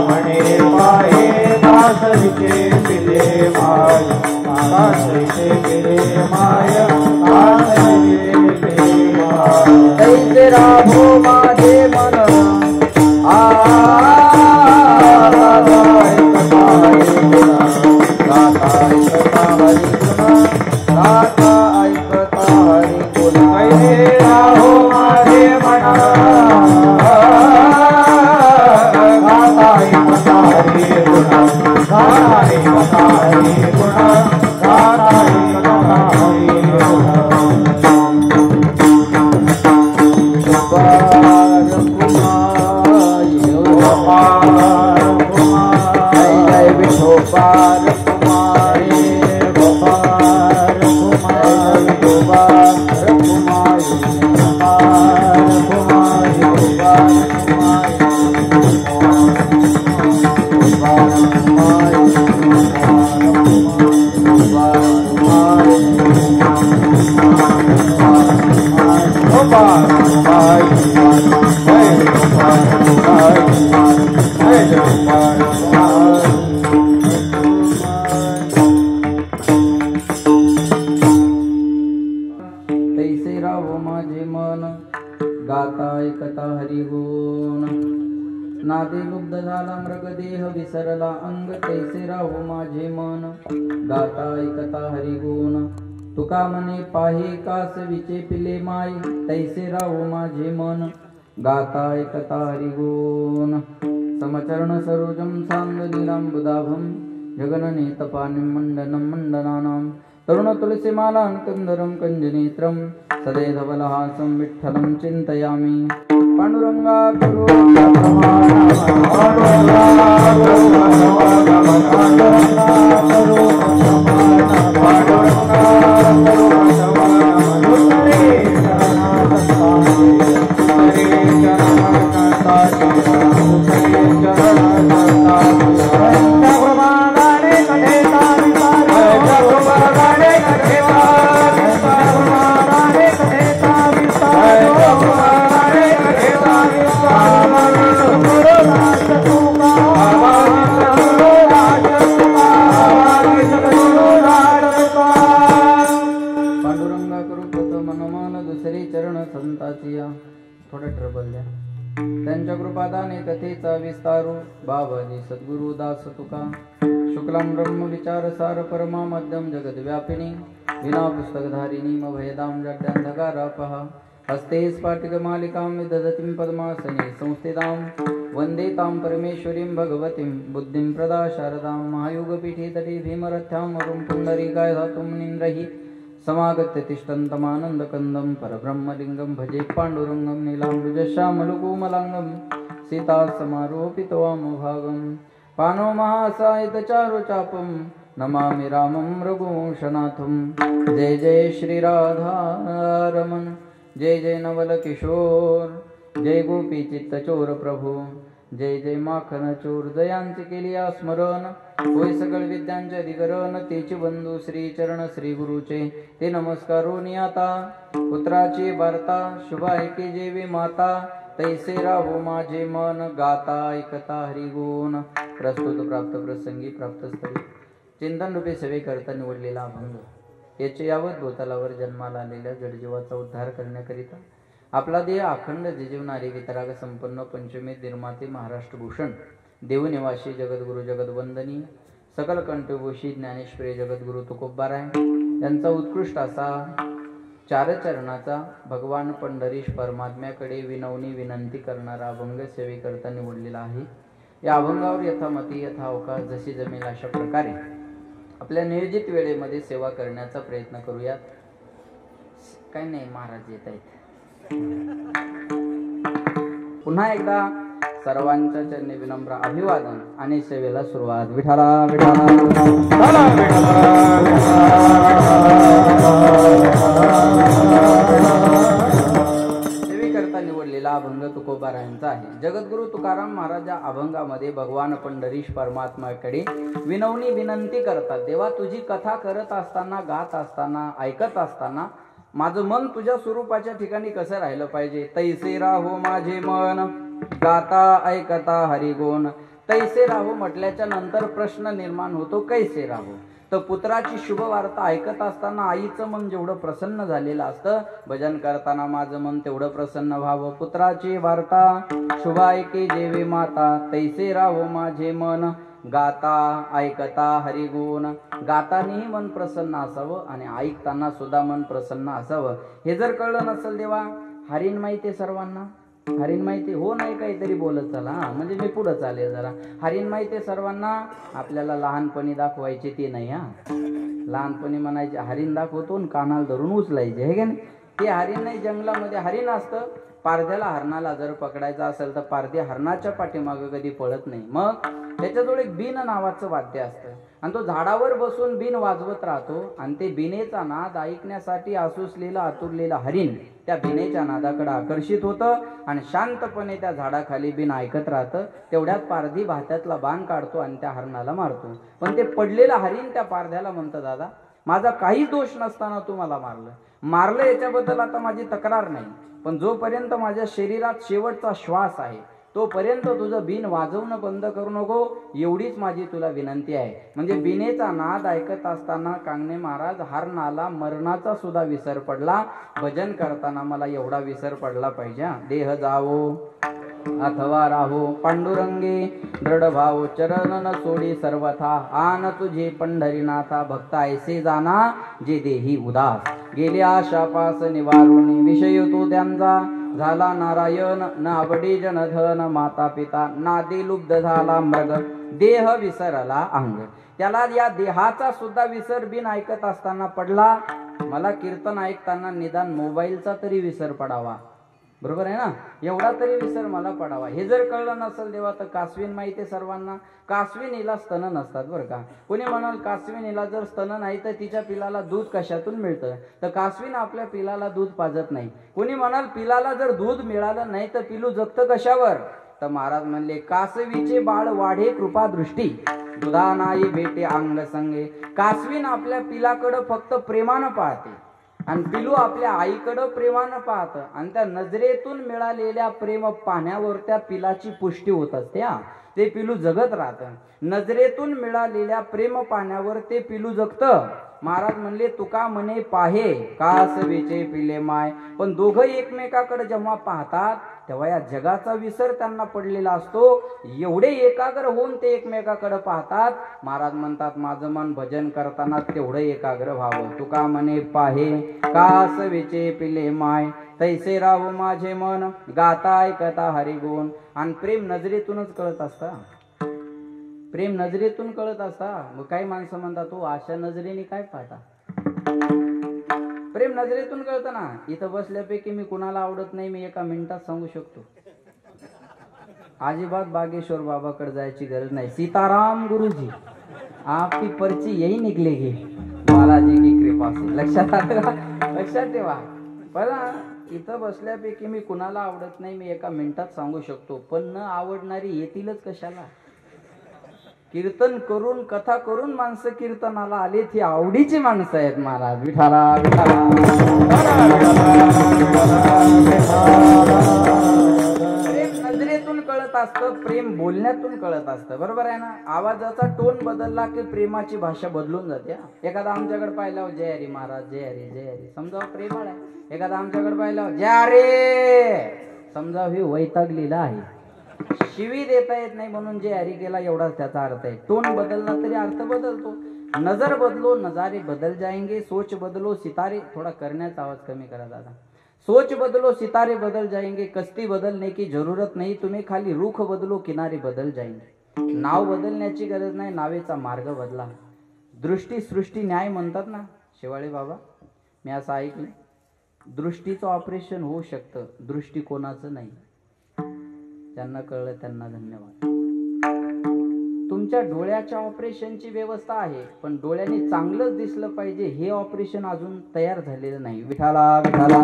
म्हणे पाहे दासरीचे पिले माय दासरीचे पिले माय दासरीचे पिले माय तैसे राहो माझे मन नादे लुब्ध झाला मृगदेह विसरला अंग तैसे राहो माझे मन गाता ऐकता हरिगुण तुका मने पाहे कासवीचे पिले माय तैसे राहो माझे मन गाता ऐकता हरिगुण समचरण सरोजम सांगलीलांबुदाभम जगननेतपानिं मंडनं मंडनानां तरुण तुलसीमालां कंदरं कंजनेत्रं सदैधवलहासं विठ्ठलं चिन्तयामि पांडुरंगा गुरु त्यांच्या कृपादाने कथेचा विस्तारू बाबाजी सद्गुरु दास तुका शुक्लम ब्रह्म विचार सार परमा मध्यम जगद व्यापिनी विना पुस्तकधारिणी मभयदाम जड्यांधकारापः हस्ते स्फाटिक मालिकां विदधतीं पद्मासने संस्थितां वन्दे तां परमेश्वरीं भगवतीं बुद्धिं प्रदा शारदां महायुगपीठे तटे भीमरथ्यां वरुं पुण्डरीकाय धातुं निन्द्रहि समागत्य तिष्ठन्तमानन्दकन्दं परब्रह्मलिङ्गं भजे पाण्डुरङ्गं नीलाम्बुजश्यामलकोमलाङ्गं सीतासमारोपितवामभागं पानो महासायितचारुचापं नमामि रामं रघुवंशनाथं जय जय श्रीराधारमण जय जय नवल किशोर जय गोपी चित्तचोर प्रभू जय जय माखन चोर दयांचे केली स्मरण होय सकळ विद्यांचे अधिकरण तेचे बंधू श्री चरण श्री गुरुचे ते नमस्कारोनी आता पुत्राची वार्ता शुभ ऐके जेवी माता तैसे राहो माझे मन गाता ऐकता हरिगुण प्रस्तुत प्राप्त प्रसंगी प्राप्त स्थळी चिंतन रूपे सेवे करता निवडलेला अभंग याचे यावत भूतलावर जन्माला आलेल्या जडजीवाचा उद्धार करण्याकरिता आपला देह अखंड जिजीवणारे वितराग संपन्न पंचमी निर्माते महाराष्ट्र भूषण देवनिवासी जगद्गुरु जगदवंदनीय सकल कंठभूषी ज्ञानेश्वरी जगद्गुरु तुकोबाराय यांचा उत्कृष्ट असा चारचरणाचा भगवान पंढरीश परमात्म्याकडे विनवणी विनंती करणारा अभंग सेवेकरता निवडलेला आहे। या अभंगावर यथामती यथावकाश जशी जमेल अशा प्रकारे आपल्या नियोजित वेळेमध्ये सेवा करण्याचा प्रयत्न करूयात। काय नाही महाराज येत आहेत। पुन्हा एकदा सर्वांच्या चरणी विनम्र अभिवादन आणि सेवेला सुरुवात। विठाला विठाला सेवेकरता निवडलेला अभंग तुकोबारायांचा आहे। जगद्गुरु तुकाराम महाराज अभंगामध्ये भगवान पंढरीश परमात्म्याकडे विनवणी विनंती करतात। देवा तुझी कथा करत असताना गात असताना ऐकत असताना माझं मन तुझ्या स्वरूपाच्या ठिकाणी कसं राहिलं पाहिजे। तैसे राहो माझे मन गाता ऐकता हरिगुण तैसे राहो म्हटल्याच्या नंतर प्रश्न निर्माण होतो कैसे राहो. तर पुत्राची शुभ वार्ता ऐकत असताना आईचं मन जेवढं प्रसन्न झालेलं असतं, भजन करताना माझं मन तेवढं प्रसन्न व्हावं. पुत्राची वार्ता शुभ ऐके जेवे माता, तैसे राहो माझे मन गाता ऐकता हरिगुण. गातानीही मन प्रसन्न असावं आणि ऐकताना सुद्धा मन प्रसन्न असावं. हे जर कळलं नसेल देवा, हरीण माहिती सर्वांना, हरीण माहिती हो नाही काहीतरी बोलत चला, म्हणजे मी पुढं चालेल जरा. हरीण माहिती सर्वांना, आपल्याला लहानपणी दाखवायचे ते नाही. लहानपणी म्हणायचे हरीण दाखवतो कानाला धरून उचलायचे, हे का नाही. ते हरीण नाही, जंगलामध्ये हरीण असतं. पारध्याला हरणाला जर पकडायचं असेल तर पारधी हरणाच्या पाठीमागं कधी पळत नाही. मग त्याच्याजवळ एक बीन नावाचं वाद्य असतं आणि तो झाडावर बसून बीन वाजवत राहतो आणि ते बिनेचा नाद ऐकण्यासाठी आसुसलेलं आतुरलेलं हरीण त्या बिनेच्या नादाकडे आकर्षित होतं आणि शांतपणे त्या झाडाखाली बीन ऐकत राहतं. तेवढ्यात पारधी भात्यातला बाण काढतो आणि त्या हरणाला मारतो. पण ते पडलेलं हरीण त्या पारध्याला म्हणतं, दादा माझा काही दोष नसताना तू मला मारलं याच्याबद्दल आता माझी तक्रार नाही, पण जोपर्यंत माझ्या शरीरात शेवटचा श्वास आहे तोपर्यंत तुझं बिन वाजवणं बंद करू नको, एवढीच माझी तुला विनंती आहे. म्हणजे बिनेचा नाद ऐकत असताना कांगणे महाराज हरणाला मरणाचा सुद्धा विसर पडला. भजन करताना मला एवढा विसर पडला पाहिजे. देह जावो अथवा राहो पांडुरंगे दृढ भाव चरण न सोडी सर्वथा, आन तुझे पंढरीनाथा भक्त ऐसे जाना जे देही उदास. गेले आशापास निवारुणी विषय तो त्यांचा, झाला नारायण न आवडी जनधन माता पिता, नादी लुब्ध झाला मृग देह विसरला अंग. त्याला या देहाचा सुद्धा विसर बिन ऐकत असताना पडला. मला कीर्तन ऐकताना निदान मोबाईलचा तरी विसर पडावा, बरोबर आहे ना, एवढा तरी विसर मला पडावा. हे जर कळलं नसेल देवा तर कासवीन माहिती आहे सर्वांना, कासवीनीला स्तन नसतात बरं का. कोणी म्हणाल कासवीनीला जर स्तन नाही तर तिच्या पिलाला दूध कशातून मिळतं, तर कासवीन आपल्या पिलाला दूध पाजत नाही. कोणी म्हणाल पिलाला जर दूध मिळालं नाही तर पिलू जगतं कशावर, तर महाराज म्हणले कासवीचे बाळ वाढे कृपा दृष्टी, दुधा नाही भेटे अंग संगे. कासवीन आपल्या पिलाकडं फक्त प्रेमानं पाहते आणि पिलू आपल्या आईकडं प्रेमानं पाहतं आणि त्या नजरेतून मिळालेल्या प्रेम पाहण्यावर त्या पिलाची पुष्टी होत असते. ते पिलू जगत राहतं. नजरेतून मिळालेल्या प्रेम पाहण्यावर ते पिलू जगतं. महाराज म्हणले तुका म्हणे पाहे कासवीचे पिले माय. पण दोघं एकमेकाकडे जेव्हा पाहतात तेव्हा या जगाचा विसर त्यांना पडलेला असतो. एवढे एकाग्र होऊन ते एकमेकाकडे पाहतात. महाराज म्हणतात माझं मन भजन करताना तेवढं एकाग्र व्हावं. तुका म्हणे पाहे कासवीचे पिले माय, तैसे राहू माझे मन गाता ऐकता हरिगुण. आणि प्रेम नजरेतूनच कळत असता, प्रेम नजरेतून कळत असता. मग काही माणसं म्हणतात तो अशा नजरेने काय पाहता, प्रेम नजरेतून कळतं ना. इथं बसल्यापैकी मी कुणाला आवडत नाही मी एका मिनिटात सांगू शकतो. अजिबात बागेश्वर बाबाकडे जायची गरज नाही. सीताराम गुरुजी आपकी पर्ची यही निकलेगी, बालाजी की कृपा से. लक्षात आलं का? लक्षात ठेवा. पण इथं बसल्यापैकी मी कुणाला आवडत नाही मी एका मिनिटात सांगू शकतो. पण न आवडणारी येतीलच कशाला. कीर्तन करून कथा करून माणसं कीर्तनाला आले ती आवडीची माणसं आहेत. महाराज विठाला विठाला. प्रेम नजरेतून कळत असतं, प्रेम बोलण्यातून कळत असतं, बरोबर आहे ना. आवाजाचा टोन बदलला की प्रेमाची भाषा बदलून जाते. एखादा आमच्याकडे पाहिला जय हरी महाराज जय हरी जय हरी समजा प्रेमाळ आहे. एखादा आमच्याकडे पाहिला जय रे समजा हे वैतागलेला आहे. शिवी देता येत नाही म्हणून जे हरी केला एवढाच त्याचा अर्थ आहे. टोन बदलला तरी अर्थ बदलतो. नजर बदलो नजारे बदल जाएंगे, सोच बदलो सितारे. थोडा करण्याचा आवाज कमी करा दादा. सोच बदलो सितारे बदल जाएंगे, कश्ती बदलने की जरूरत नहीं, तुम्ही खाली रुख बदलो किनारे बदल जाएंगे. नाव बदलण्याची गरज नाही, नावेचा मार्ग बदला. दृष्टी सृष्टी न्याय म्हणतात ना शेवाळे बाबा. मी असं ऐकलं दृष्टीचं ऑपरेशन होऊ शकतं, दृष्टिकोनाचं नाही. ज्यांना कळलं त्यांना धन्यवाद. तुमच्या डोळ्याच्या ऑपरेशनची व्यवस्था आहे पण डोळ्यांनी चांगलंच दिसलं पाहिजे हे ऑपरेशन अजून तयार झालेलं नाही. विठाला विठाला.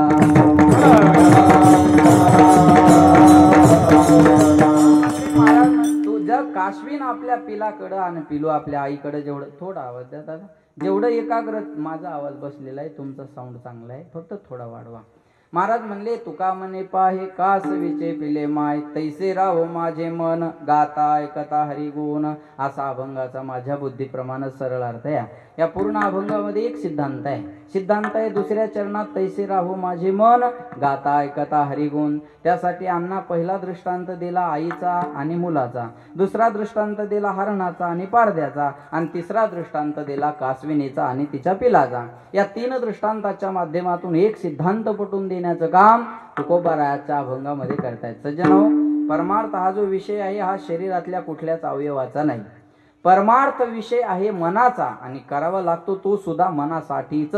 महाराज तुझ्या काश्मीन आपल्या पिलाकडं आणि पिलू आपल्या आईकडे जेवढं थोडा आवाज द्या दादा. जेवढं एकाग्र माझा आवाज बसलेला आहे तुमचा साऊंड चांगला आहे फक्त थोडा वाढवा. महाराज म्हणले तुका म्हणे पाहे कासवीचे पिले माय तैसे राहो माझे मन गाता ऐकता हरिगुण. असा अभंगाचा माझ्या बुद्धीप्रमाणे सरळ अर्थ आहे. या पूर्ण अभंगामध्ये एक सिद्धांत आहे. सिद्धांत आहे दुसऱ्या चरणात तैसे राहो माझे मन गाता ऐकता हरिगुण. त्यासाठी आम्हाला पहिला दृष्टांत दिला आईचा आणि मुलाचा, दुसरा दृष्टांत दिला हरणाचा आणि पारध्याचा, आणि तिसरा दृष्टांत दिला कासविनीचा आणि तिच्या पिलाचा. या तीन दृष्टांताच्या माध्यमातून एक सिद्धांत पटवून देण्याचं काम तुकोबारायाच्या अभंगामध्ये करतायत. सज्जनो, परमार्थ हा जो विषय आहे हा शरीरातल्या कुठल्याच अवयवाचा नाही. परमार्थ विषय आहे मनाचा आणि करावा लागतो तो सुद्धा मनासाठीच.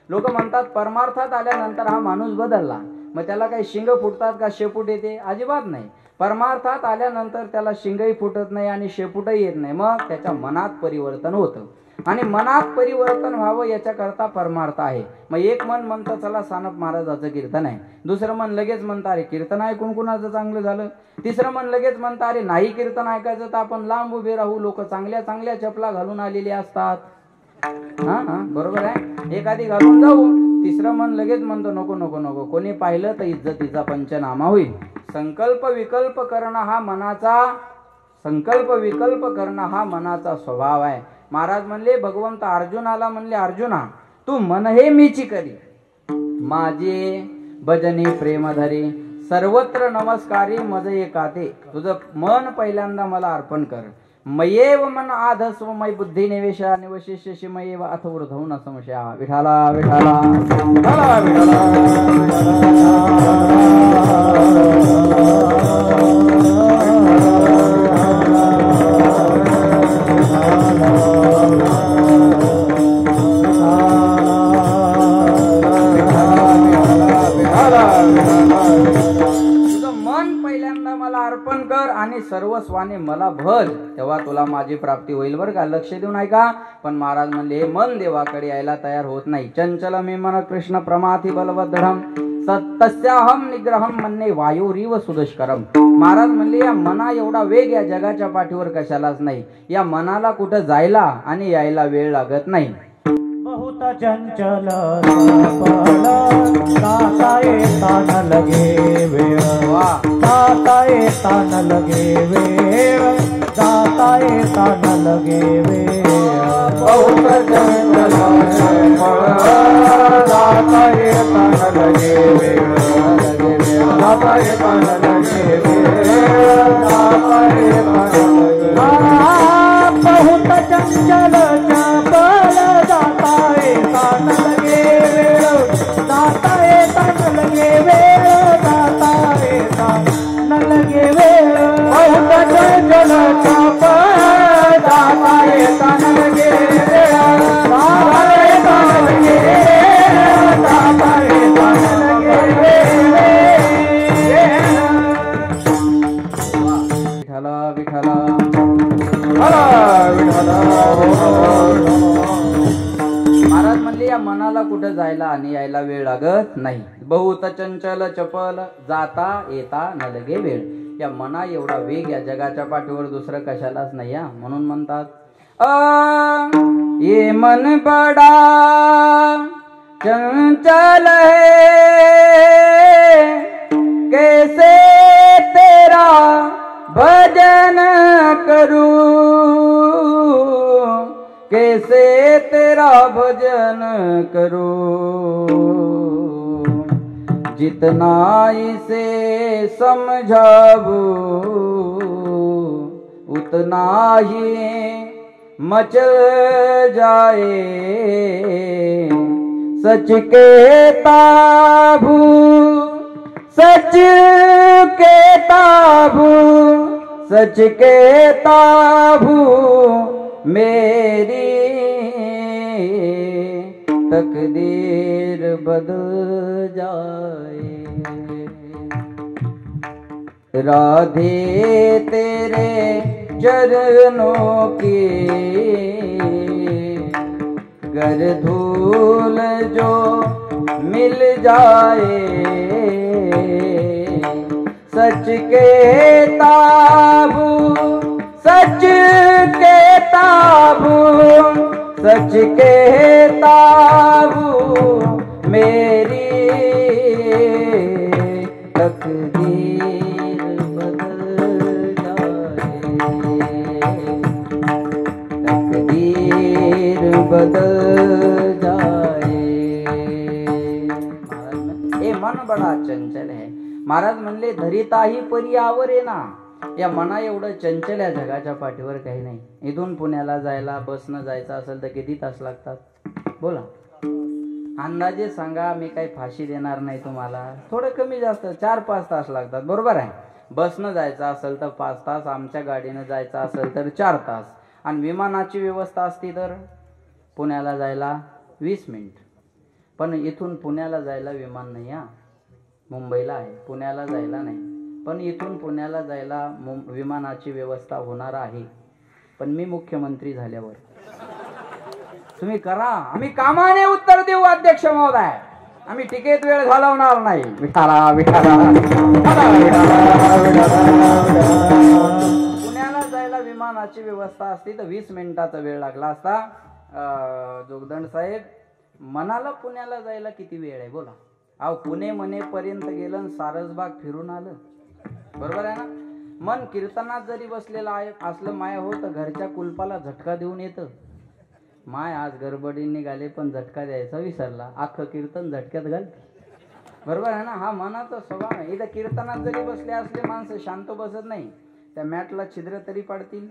लोक म्हणतात परमार्थात आल्यानंतर हा माणूस बदलला, मग त्याला काही शिंग फुटतात का शेपूट येते? अजिबात नाही. परमार्थात आल्यानंतर त्याला शिंगही फुटत नाही आणि शेपूटही येत नाही. मग त्याच्या मनात परिवर्तन होतं आणि मनात परिवर्तन व्हावं याच्याकरता परमार्थ आहे. मग एक मन म्हणतं चला सानप महाराजाचं कीर्तन आहे, दुसरं मन लगेच म्हणतं अरे कीर्तन ऐकून कुणाचं चांगलं झालं, तिसरं मन लगेच म्हणतं अरे नाही कीर्तन ऐकायचं तर आपण लांब उभे राहू, लोक चांगल्या चांगल्या चपला घालून आलेले असतात. हा हा बरोबर आहे, एखादी घालून जाऊ. तिसरं मन लगेच म्हणतो नको नको नको, कोणी पाहिलं तर इज्जतीचा पंचनामा होईल. संकल्प विकल्प करणं हा मनाचा स्वभाव आहे. महाराज म्हणले भगवंत अर्जुनाला म्हणले अर्जुना तू मन हे मीची करी माझे भजनी प्रेम धरी सर्वत्र नमस्कारी मज एकाते. तुझं मन पहिल्यांदा मला अर्पण कर. मयेव मन आधस्व मय बुद्धी निवेशा निवशिष्यशी मयेव अथ ऊर्ध्व न संशया. विठाला विठाला विठाला अर्पण कर आणि सर्वस्वाने मला भज, तेव्हा तुला माझी प्राप्ती होईल. बरं का, लक्ष देऊन ऐका. पण महाराज म्हणले मन देवाकडे यायला तयार होत नाही. चंचल मी मन कृष्ण प्रमाथी बलवदृढम तस्याहम निग्रहम म्हणणे वायुरीव सुदुष्करम. महाराज म्हणले या मना एवढा वेग या जगाच्या पाठीवर कशालाच नाही. या मनाला कुठं जायला आणि यायला वेळ लागत नाही. बहुत चंचल ताता येता न लगे वेळ, ताता येता न लगे वेळ, ताता येता न लगे वेळ. बहुत चंचल ताता येता न लगे वेळ, ताता येता न लगे वेळ, ताता येता न लगे वेळ. बहुत चंचल चपल जाता येता न लगे वेळ, जाता येता न लगे वेळ, जाता येता न लगे वेळ. बहुत चंचल चपल जाता येता न लगे वेळ, जाता येता न लगे वेळ, जाता येता न लगे वेळ. विठाला विठाला महाराज म्हणले या मनाला कुठं जायला आणि यायला वेळ लागत नाही. बहुत चंचल चपल जाता येता न लगे वेळ. या मना एवढा वेग या जगाच्या पाठीवर दुसरं कशालाच नाही. म्हणून म्हणतात ये मन बडा चंचल है कैसे तेरा भजन करूं, कैसे तेरा भजन करूं. जितना इसे समझाऊं उतना ही मचल जाए. सच कहता हूँ सच कहता हूँ, सच कहता हूँ मेरी तकदीर बदल जाए. राधे तेरे चरणों की गर धूल जो मिल जाए. सच कहता हूँ सच कहता हूँ, सच कहता हूँ मेरी बदल जाए। हे मन बडा चंचल है। महाराज म्हणले धरिताही परी आवरे ना। या मना एवढं चंचल या जगाच्या पाठीवर काही नाही। इथून पुण्याला जायला बसनं जायचं असेल तर किती तास लागतात बोला? अंदाजे सांगा, मी काही फाशी देणार नाही तुम्हाला, थोडं कमी जास्त 4-5 तास लागतात, बरोबर आहे? बसनं जायचं असेल तर 5 तास, आमच्या गाडीनं जायचं असेल तर 4 तास, आणि विमानाची व्यवस्था असती तर पुण्याला जायला 20 मिनिट. पण इथून पुण्याला जायला विमान नाही हा, मुंबईला आहे, पुण्याला जायला नाही. पण इथून पुण्याला जायला विमानाची व्यवस्था होणार आहे, पण मी मुख्यमंत्री झाल्यावर. तुम्ही करा, आम्ही कामाने उत्तर देऊ अध्यक्ष महोदय, आम्ही टिकेत वेळ घालवणार नाही. विठाला विठाला. पुण्याला जायला विमानाची व्यवस्था असती तर 20 मिनिटाचा वेळ लागला असता. जोगदंड साहेब, मनाला पुण्याला जायला किती वेळ आहे बोला? अहो पुणे मनेपर्यंत गेलं, सारसबाग फिरून आलं, बरोबर आहे ना? मन कीर्तनात जरी बसलेलं आहे असलं माया हो तर घरच्या कुलपाला झटका देऊन येतं. माय आज गडबडीने निघाले पण झटका द्यायचा विसरला, अख्खं कीर्तन झटक्यात घाल, बरोबर आहे ना? हा मनाचा स्वभाव आहे. इथं कीर्तनात जरी बसले असले माणसं शांत बसत नाही, त्या मॅटला छिद्र तरी पाडतील,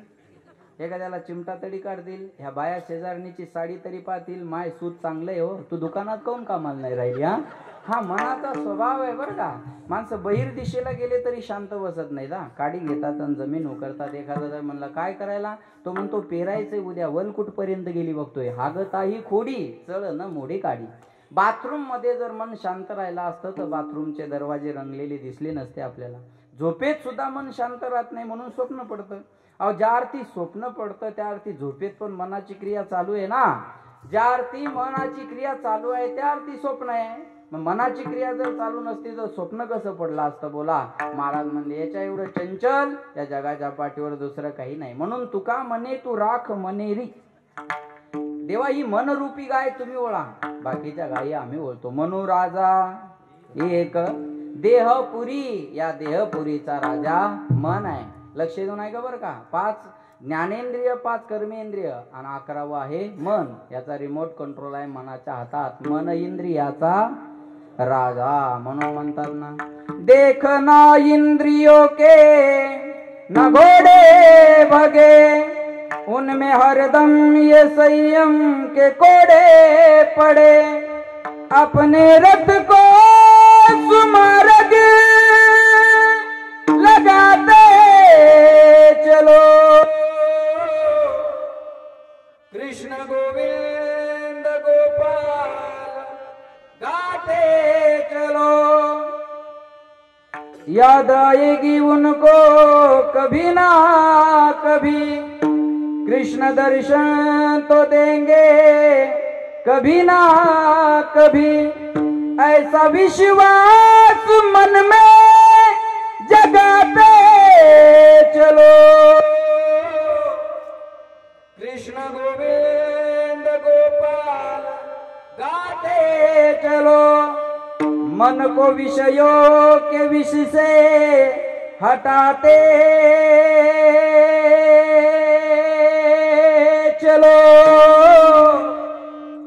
एखाद्याला चिमटा तरी काढतील, ह्या बाया शेजारणीची साडी तरी पाहतील, माय सूत चांगलं आहे हो, तू दुकानात काऊन कामाला नाही राहिली? हा मनाचा स्वभाव आहे बरं का. माणसं बहिर दिशेला गेले तरी शांत बसत नाही ना, काडी घेतात आणि जमीन उकरतात. एखादा म्हणला काय करायला, तो म्हणतो पेरायचंय उद्या, वल कुठपर्यंत गेली बघतोय, हागताही खोडी चळ न मोडी काढी. बाथरूम मध्ये जर मन शांत राहिला असतं तर बाथरूमचे दरवाजे रंगलेले दिसले नसते आपल्याला. झोपेत सुद्धा मन शांत राहत नाही म्हणून स्वप्न पडतं. अहो ज्या अर्थी स्वप्न पडतं त्या अर्थी झोपेत पण मनाची क्रिया चालू आहे ना. ज्या अर्थी मनाची क्रिया चालू आहे त्या अर्थी स्वप्न आहे. मग मनाची क्रिया जर चालू नसती तर स्वप्न कसं पडलं असतं बोला? महाराज म्हणले याच्या एवढं चंचल या जगाच्या पाठीवर दुसरं काही नाही. म्हणून तुका म्हणे तू राख मनेरी. देवा ही मनरूपी गाय तुम्ही ओळा, बाकीच्या गायी आम्ही ओळतो. मनू राजा एक देहपुरी, या देहपुरीचा राजा मन आहे. लक्ष देऊन आहे का बरं का? 5 ज्ञानेंद्रिय, 5 कर्मेंद्रिय आणि 11वं आहे मन. याचा रिमोट कंट्रोल आहे मनाच्या हातात. मन इंद्रियाचा राजा. म्हणून म्हणतात ना, देखना इंद्रियों के न घोड़े भगे, उनमें हरदम ये संयम के कोड़े पड़े, अपने रथ को सुमार्ग लगाते चलो, कृष्ण गोविंद गोपाल गाते चलो, याद आएगी उनको कभी ना कभी, कृष्ण दर्शन तो देंगे कभी ना कभी, ऐसा विश्वास मन में जगाते चलो, कृष्ण गोविंद गोपाल गाते चलो, मन को विषयों के विष से हटाते चलो,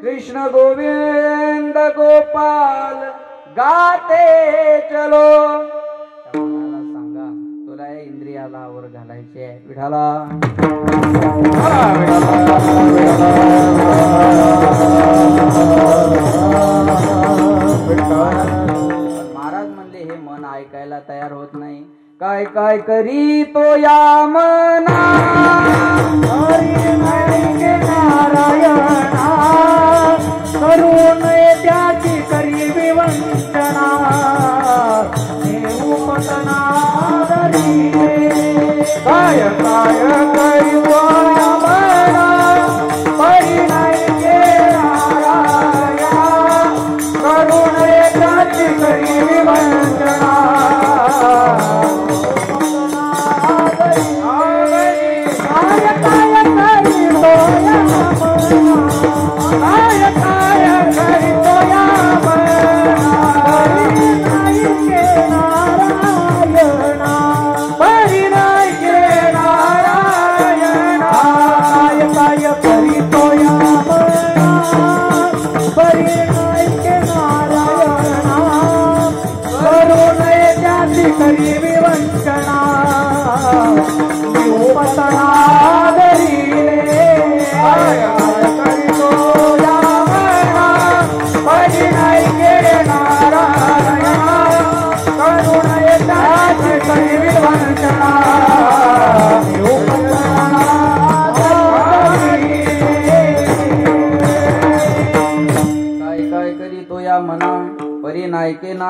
कृष्ण गोविंद गोपाल गाते चलो. सांगा तुला या इंद्रियाला आवर घालायचे आहे विठाला. महाराज म्हणले हे मन ऐकायला तयार होत नाही. काय काय करी तो या मना, नारायणा करून त्याची करी विवंचना, उपतना काय काय करी तो या मना, परिणय नारायणा करून त्याची करी विवंचना, काय काय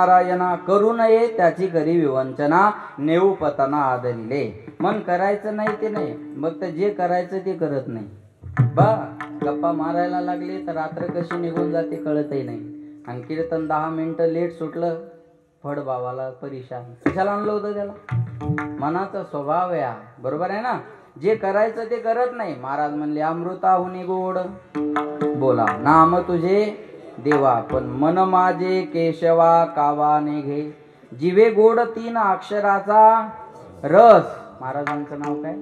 नारायणा करू नये त्याची करी विवंचना नेऊ पतना आदरिले. मन करायचं नाही ते नाही, मग तर जे करायचं ते करत नाही. बा गप्पा मारायला लागले तर रात्र कशी निघून जाते कळतही नाही. आणि कीर्तन 10 मिनिटं लेट सुटलं फड बाबाला परेशान. कशाला आणलं होतं त्याला? मनाचा स्वभाव आहे, बरोबर आहे ना. जे करायचं ते करत नाही. महाराज म्हणले अमृताहुनी गोड बोला नाम तुझे देवा, पण मन माझे केशवा कावाने घे. जिवे गोड 3 अक्षराचा रस. महाराजांचं नाव काय?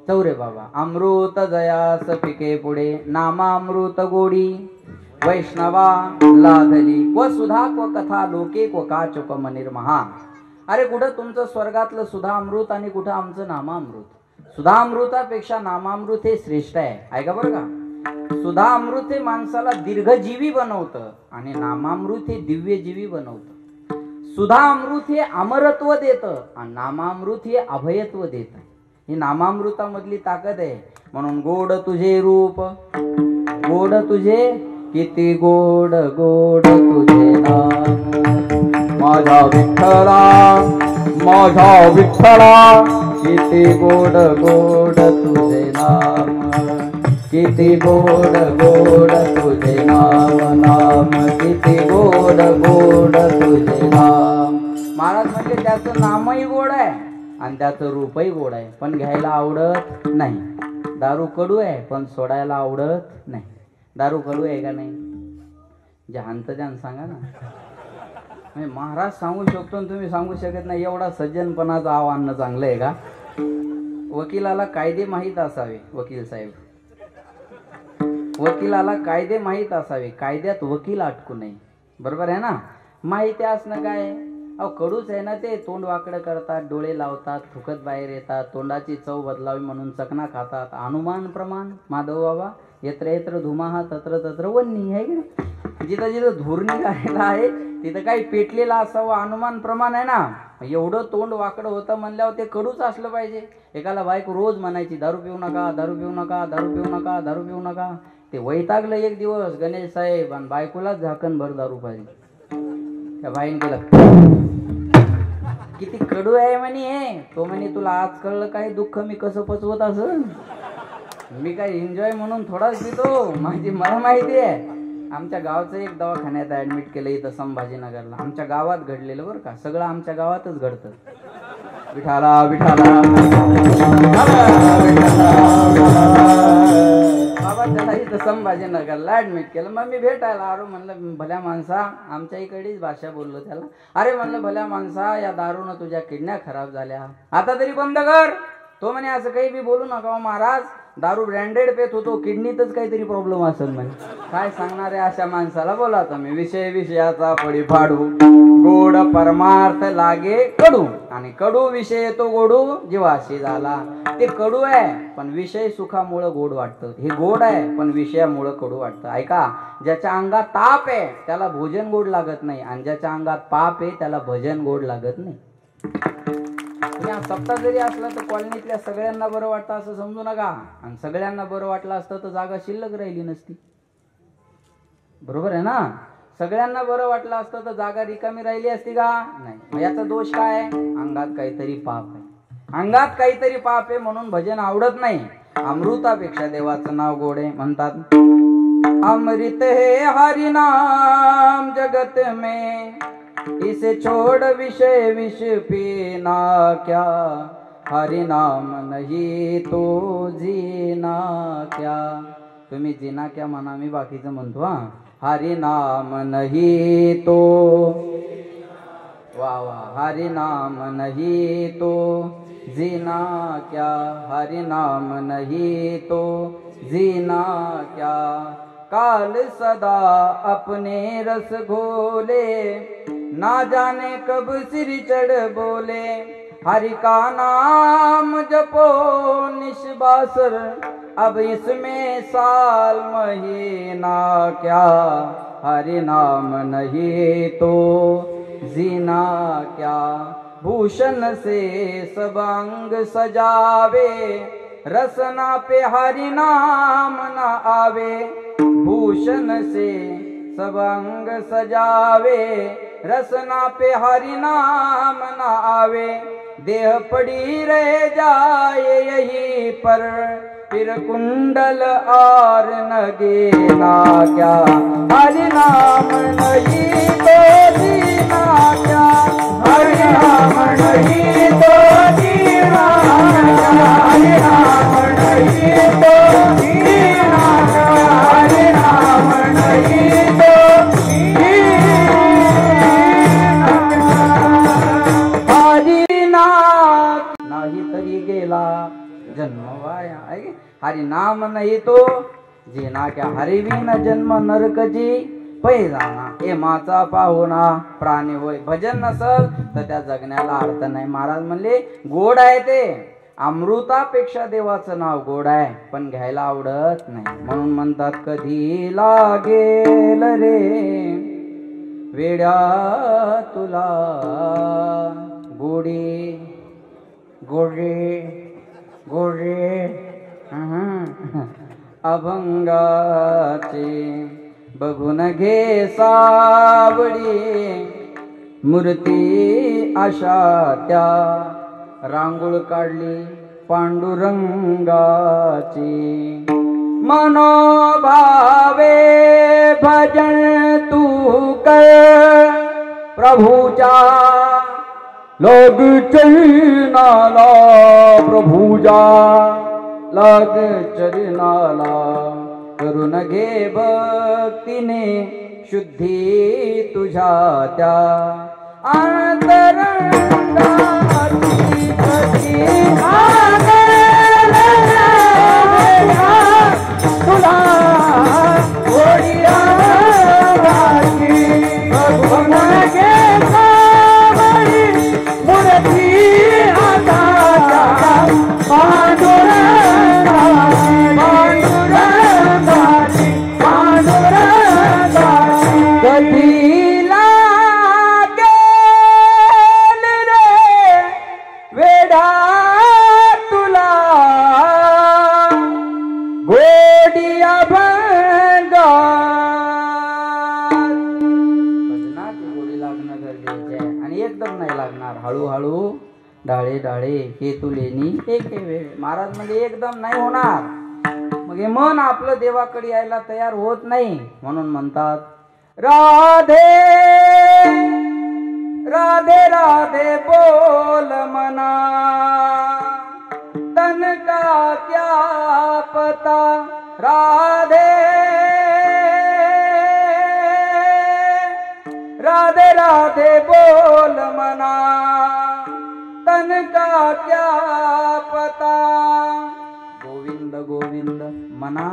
चौरे बाबा. अमृत जयास पिके पुढे नामामृत गोडी वैष्णवा लाधली व सुधा व कथा लोके व काचुक मनिर्महा. अरे कुठं तुमचं स्वर्गातलं सुधा अमृत आणि कुठं आमचं नामामृत. सुधा अमृतापेक्षा नामामृत हे श्रेष्ठ आहे. ऐका बरं का. सुधा अमृत हे माणसाला दीर्घजीवी बनवतं आणि नामामृत हे दिव्यजीवी बनवतं. सुधा अमृत हे अमरत्व देतं आणि नामामृत हे अभयत्व देतं. ही नामामृतामधली ताकद आहे. म्हणून गोड तुझे रूप गोड तुझे किती गोड गोड तुझे नाम. माझा विठ्ठला माझा विठ्ठला किती गोड गोड तुझे नाम. किती गोड गोड तुझे नाम. नाम किती गोड गोड तुझे नाम. महाराज म्हणजे त्याचं नामही गोड आहे आणि त्याचं रूपही गोड आहे, पण घ्यायला आवडत नाही. दारू कडू आहे पण सोडायला आवडत नाही. दारू कडू आहे का नाही? जे हानत त्यानं सांगा ना. महाराज सांगू शकतो आणि तुम्ही सांगू शकत नाही, एवढा सज्जनपणाचं आव्हान चांगलं आहे का? वकिलाला कायदे माहीत असावे. वकील साहेब, वकिलाला कायदे माहीत असावे, कायद्यात वकील अटकू नये. बरोबर आहे ना. माहिती असणं काय? अहो कडूच आहे ना ते. तोंड वाकडं करतात, डोळे लावतात, थुकत बाहेर येतात, तोंडाची चव बदलावी म्हणून चकना खातात. अनुमान प्रमाण माधव बाबा यत्र यत्र धुमाहा तत्र तत्र वन्नी आहे की. जिथं जिथं धूर निघालेला आहे तिथं काही पेटलेला असावं अनुमान प्रमाण आहे ना. एवढं तोंड वाकडं होतं म्हणल्यावर ते कडूच असलं पाहिजे. एकाला बायको रोज म्हणायची दारू पिऊ नका दारू पिऊ नका दारू पिऊ नका दारू पिऊ नका. ते वैतागलं एक दिवस गणेश साहेब आणि बायकोलाच झाकण भर दारू पाहिजे. त्या बाईने केलं किती कडू आहे म्हणे हे. तो म्हणे तुला आज कळलं काय दुःख मी कसं पचवत असं. मी काय एन्जॉय म्हणून थोडाच पितो. मला माहिती आहे. आमच्या गावचं एक दवाखान्यात ऍडमिट केलं इथं संभाजीनगरला. आमच्या गावात घडलेलं बरं का. सगळं आमच्या गावातच घडतं. विठाला विठाला बाबा त्याला इथं संभाजीनगरला ऍडमिट केलं. मग मी भेटायला आलो. म्हणलं भल्या माणसा, आमच्या इकडेच भाषा बोललो त्याला. अरे म्हणलं भल्या माणसा या दारूनं तुझ्या किडन्या खराब झाल्या, आता तरी बंद कर. तो म्हणे असं काही बी बोलू नका महाराज, दारू ब्रँडेड पेत होतो, किडनीतच काहीतरी प्रॉब्लेम असेल म्हणे. काय सांगणार आहे अशा माणसाला. बोला तुम्ही. विषय विषयाचा पडी फाडू गोड परमार्थ लागे कडू आणि कडू विषय तो गोडू जीवाशी झाला. ते कडू आहे पण विषय सुखामुळं गोड वाटतं. हे गोड आहे पण विषयामुळं कडू वाटतं. ऐका, ज्याच्या अंगात ताप आहे त्याला भोजन गोड लागत नाही आणि ज्याच्या अंगात पाप आहे त्याला भजन गोड लागत नाही. सप्ताह जरी असला तर कॉलनीतल्या सगळ्यांना बरं वाटतं असं समजू नका. आणि सगळ्यांना बरं वाटलं असतं तर जागा शिल्लक राहिली नसती. बरोबर आहे ना. सगळ्यांना बरं वाटलं असतं तर जागा रिकामी राहिली असती का? नाही. याचा दोष काय? अंगात काहीतरी पाप आहे. अंगात काहीतरी पाप आहे म्हणून भजन आवडत नाही. अमृतापेक्षा देवाचं नाव गोड आहे. म्हणतात अमृत है हरि नाम जगत में, इसे छोड़ विषय विष पीना क्या, हरि नाम नहीं तो जीना क्या. तुम्ही जीना क्या म्हणा, मी बाकीचं म्हणतो. हरि नाम नहीं तो वाह वाह, हरि नाम नहीं तो जीना क्या, हरि नाम नहीं तो जीना क्या. काल सदा अपने रस घोले, ना जाने कब सिर चढ़ बोले. हरि का नाम जपो निस्बासर, अब इसमें साल महीना क्या, हरि नाम नहीं तो जीना क्या. भूषण से सब अंग सजावे, रसना पे हरि नाम न आवे. भूषण से सब अंग सजावे, रसना पे हरि नाम न आवे, देह पड़ी रह जाए यही पर, फिर कुंडल और न गेला क्या, हरि नाम नहीं तो जीना क्या, हरि नाम नहीं तो जीना क्या, हरि नाम नहीं तो जीना क्या, हरि नाम नहीं तो नाही तरी गेला जन्म वाया. हरि नाम नाही तो जीना क्या, हरिविन जन्म नरकची पै जाना. एमाचा पाहुणा प्राणी होय, भजन नसल तर त्या जगण्याला अर्थ नाही. महाराज म्हणले गोड आहे ते, अमृतापेक्षा देवाचं नाव गोड आहे, पण घ्यायला आवडत नाही. म्हणून म्हणतात कधी लागेल रे वेड्या तुला गोडी गोडे गोडे अभंगाचे बघून घे सावडी, मूर्ती अशा त्या रांगोळ काढली पांडुरंगाची. मनोभावे भजन तू कर प्रभुजा, लग चरणाला प्रभुजा, लग चरणाला. करून घे भक्तीने शुद्धी तुझ्या त्या अंतरंगाची तुला गोडिया हळूहळू डाळे डाळे हे तुलेनी एक वेळ. महाराज म्हणजे एकदम नाही होणार, मग हे मन आपलं देवाकडे यायला तयार होत नाही. म्हणून म्हणतात राधे राधे राधे बोल मना, तन का क्या पता. राधे राधे राधे बोल मना, तन का क्या पता. गोविंद गोविंद मना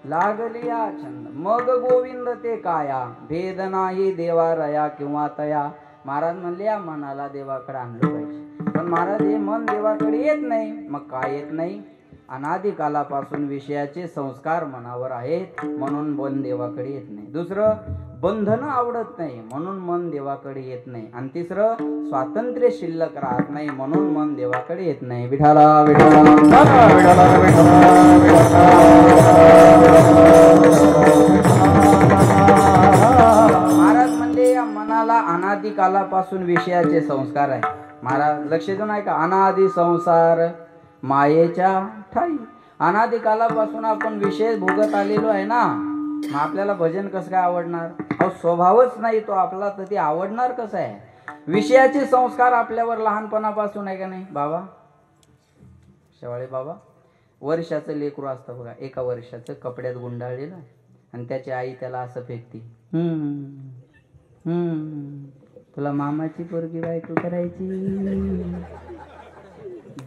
लागलिया छंद, मग गोविंद ते काया. भेद नाही देवा रया किंवा तया. महाराज म्हणले या मनाला देवाकडे आणलं पाहिजे, पण महाराज हे मन देवाकडे येत नाही. मग काय येत नाही? अनादी कालापासून विषयाचे संस्कार मनावर आहेत, म्हणून मन देवाकडे येत नाही. दुसरं बंधन आवडत नाही, म्हणून मन देवाकडे येत नाही. आणि तिसरं स्वातंत्र्य शिल्लक राहत नाही, म्हणून मन देवाकडे येत नाही. विठाला विठाला महाराज म्हणले या मनाला अनादी कालापासून विषयाचे संस्कार आहे. महाराज लक्ष देऊन आहे का, अनादी संसार मायेच्या ठाई. अनादी कालापासून आपण विषय भोगत आलेलो आहे ना, मग आपल्याला भजन कसं काय आवडणार? अहो स्वभावच नाही तो आपला, तर ते आवडणार कसं आहे? विषयाचे संस्कार आपल्यावर लहानपणापासून आहे का नाही? बाबा शेवाळे बाबा, वर्षाचं लेकरू असतं बघा, एका वर्षाचं कपड्यात गुंडाळलेलं, आणि त्याची आई त्याला असं फेकती, तुला मामाची पोरगी बायको करायची,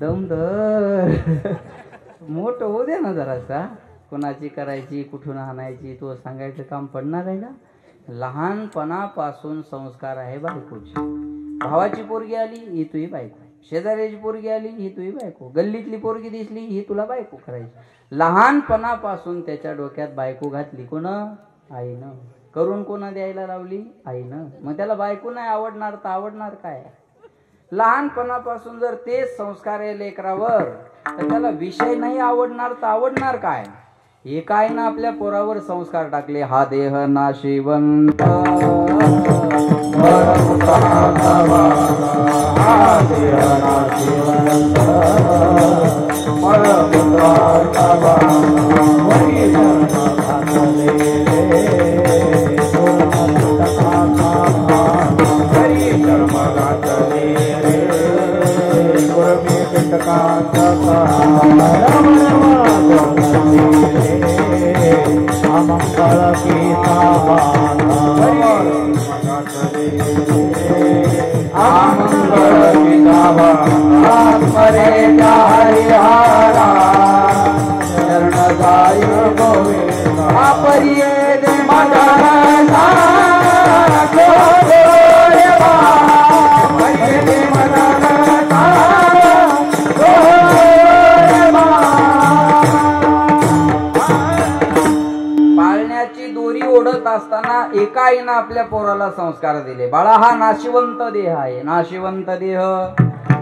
दम धर, मोठं होऊ दे ना जरासा, कोणाची करायची, कुठून आणायची, तो सांगायचं काम पडणार आहे का? लहानपणापासून संस्कार आहे बायकोची. भावाची पोरगी आली ही तुझी बायको, शेजाऱ्याची पोरगी आली ही तुझी बायको, गल्लीतली पोरगी दिसली ही तुला बायको करायची. लहानपणापासून त्याच्या डोक्यात बायको घातली कोण? आईनं. करून कोणा द्यायला लावली? आईनं. मग त्याला बायको नाही आवडणार तर आवडणार काय? लहानपणापासून जर तेच संस्कार आहे लेकरावर, तर त्याला विषय नाही आवडणार तर आवडणार काय? हे काय ना आपल्या पोरावर संस्कार टाकले, हा देह नाशिवंत एका आईनं आपल्या पोराला संस्कार दिले, बाळा हा नाशिवंत देह आहे, नाशिवंत देह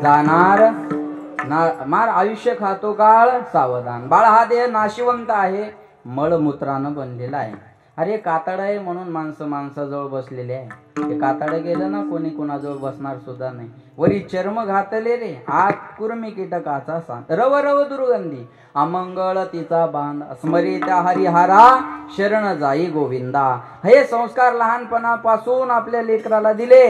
जाणार मार आयुष्य खातो काळ सावधान. बाळा हा देह नाशिवंत आहे, मळमूत्रानं बनलेला आहे. अरे कातड आहे म्हणून माणसाजवळ बसलेले आहे. ते कातड गेलं ना कोणी कोणाजवळ बसणार सुद्धा नाही. वरी चर्म घातले रे, आत कुर्मी कीटकाचा सांग, रव रव दुर्गंधी अमंगळ तिचा बांध, स्मरित्या हरिहरा शरण जाई गोविंदा. हे संस्कार लहानपणापासून आपल्या लेकराला दिले,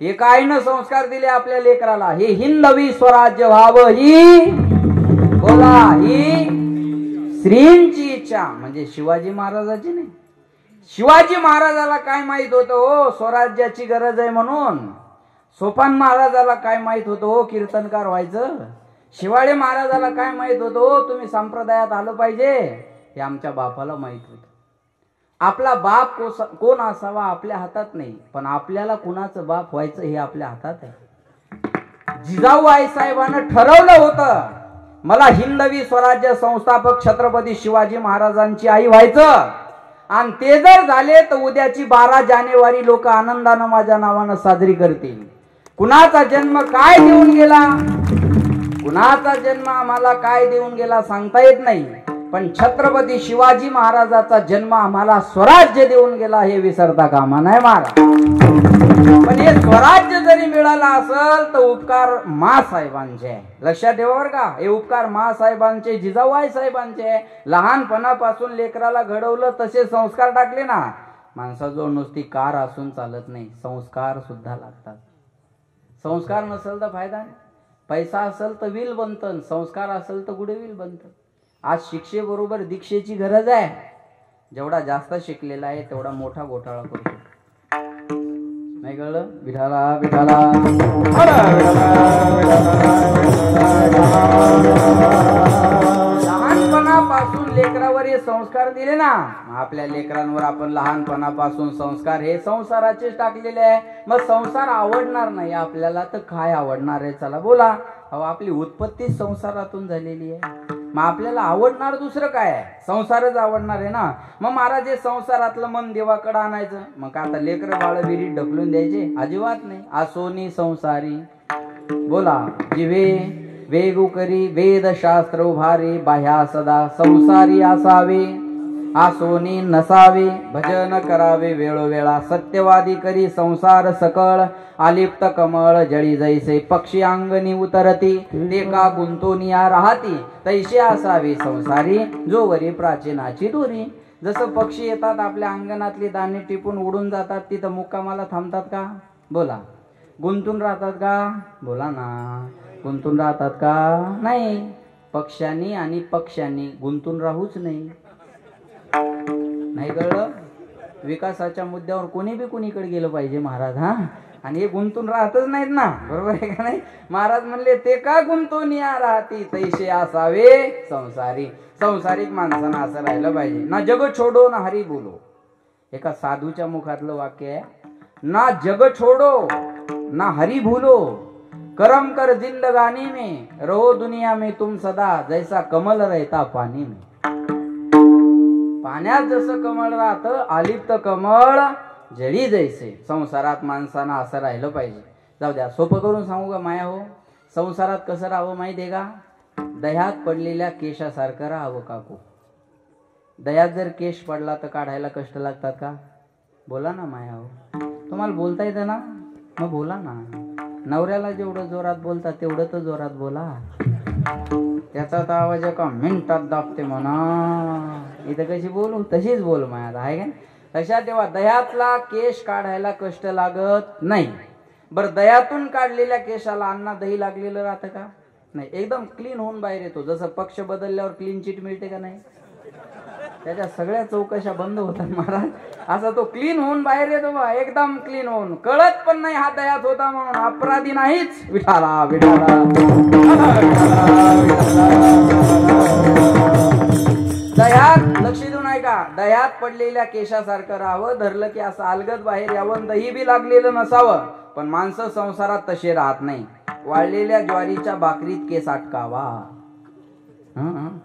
एका आईनं संस्कार दिले आपल्या लेकराला. हे हिंदवी स्वराज्य व्हावं ही बोला ही श्रींची इच्छा, म्हणजे शिवाजी महाराजाची नाही. शिवाजी महाराजाला काय माहित होतं हो स्वराज्याची गरज आहे म्हणून. सोपान महाराजाला काय माहित होतं हो कीर्तनकार व्हायचं. शिवाजी महाराजाला काय माहित होतं हो तुम्ही संप्रदायात आलं पाहिजे. हे आमच्या बापाला माहित होतं. आपला बाप कोण असावा आपल्या हातात नाही, पण आपल्याला कुणाचं बाप व्हायचं हे आपल्या हातात आहे. जिजाऊ आईसाहेबांना ठरवलं होतं मला हिंदवी स्वराज्य संस्थापक छत्रपती शिवाजी महाराजांची आई व्हायचं. आणि ते जर झाले तर उद्याची 12 जानेवारी लोक आनंदानं माझ्या नावानं साजरी करतील. कुणाचा जन्म काय देऊन गेला, कुणाचा जन्म आम्हाला काय देऊन गेला सांगता येत नाही, पण छत्रपती शिवाजी महाराजाचा जन्म आम्हाला स्वराज्य देऊन गेला हे विसरता कामा नाही महाराज. पण हे स्वराज्य जरी मिळालं असेल तर उपकार मासाहेबांचे, लक्षात ठेवा बरं का. हे उपकार मासाहेबांचे, जिजाऊ आईसाहेबांचे. लहानपणापासून लेकराला घडवलं, तसे संस्कार टाकले ना. माणसाजवळ नुसती कार असून चालत नाही, संस्कार सुद्धा लागतात. संस्कार नसेल तर फायदा नाही. पैसा असेल तर विल बनतं, संस्कार असेल तर गुडविल बनतं. आज शिक्षेबरोबर दीक्षेची गरज आहे. जेवढा जास्त शिकलेला आहे तेवढा मोठा घोटाळा करतो. नाही कळलं? विठाला विठाला लहानपणापासून लेकरावर हे संस्कार दिले ना. आपल्या लेकरांवर आपण लहानपणापासून संस्कार हे संसाराचे टाकलेले आहे. मग संसार आवडणार नाही आपल्याला तर काय आवडणार आहे? चला बोला. अहो आपली उत्पत्ती संसारातून झालेली आहे, मग आपल्याला आवडणार दुसरं काय आहे? संसारच आवडणार आहे ना. मग महाराज हे संसारातलं मन देवाकडे आणायचं. मग आता लेकर बाळ विहिरीत ढकलून द्यायचे? अजिबात नाही. आसोनी संसारी बोला जिवे वेगू करी वेद शास्त्र उभारी, बाह्या सदा संसारी असावे आसोनी नसावे. भजन करावे वेळोवेळा सत्यवादी करी संसार सकळ, आलिप्त कमळ जळी जैसे पक्षी अंगणी उतरती, ते का गुंतोनिया राहती तैसे असावे संसारी जोवरी प्राचीनाची दोरी. जसं पक्षी येतात आपल्या अंगणातली दाणे टिपून उडून जातात, तिथं मुक्कामाला थांबतात का? बोला. गुंतून राहतात का? बोला ना. गुंतून राहतात का? नाही. पक्ष्यांनी आणि पक्ष्यांनी गुंतून राहूच नाही. नाही कळलं? विकासाच्या मुद्द्यावर कोणी बी कुणीकडे गेलं पाहिजे महाराज. हा, आणि हे गुंतून राहतच नाहीत ना, बरोबर आहे का नाही? महाराज म्हणले ते का गुंतून या राहती तैसे असावे संसारी. संसारिक माणसानं असं राहिलं पाहिजे. ना जग छोडो ना हरी बोलो. एका साधूच्या मुखातलं वाक्य आहे. ना जग छोडो ना हरी भूलो, करम कर जिंदगानी में, रहो दुनिया में तुम सदा, जैसा कमल रहता पानी में. पाण्यात जसं कमळ राहतं, आलिप्त कमळ जळी जैसे. संसारात माणसानं असं राहिलं पाहिजे. जाऊ द्या, सोपं करून सांगू का माया हो? संसारात कसं राहावं माहिती आहे का? दह्यात पडलेल्या केशासारखं राहावं काकू. दह्यात जर केश पडला तर काढायला कष्ट लागतात का? बोला ना माया हो. तुम्हाला बोलता येतं ना, मग बोला ना. नवऱ्याला जेवढं जोरात बोलता तेवढं तर जोरात बोला. त्याचा तर आवाज एका मिनिटात दाबते म्हणा. इथं कशी बोलू तशीच बोल माझ्या आहे का. तशा तेव्हा दह्यातला केश काढायला कष्ट लागत नाही. बरं, दह्यातून काढलेल्या केशाला अण्णा दही लागलेलं राहतं का? नाही. एकदम क्लीन होऊन बाहेर येतो. जसं पक्ष बदलल्यावर क्लीन चिट मिळते का नाही, त्याच्या सगळ्या चौकशा बंद होतात महाराज. असा तो क्लीन होऊन बाहेर येतो बा, एकदम क्लीन होऊन. कळत पण नाही हा दह्यात होता म्हणून. अपराधी नाहीच. विठाला विठाला. दह्यात लक्ष देऊन ऐका. दह्यात पडलेल्या केशासारखं राहावं, धरलं की असं अलगद बाहेर यावं, दही बी लागलेलं नसावं. पण माणसं संसारात तसे राहत नाही. वाळलेल्या ज्वारीच्या भाकरीत केस अटकावा.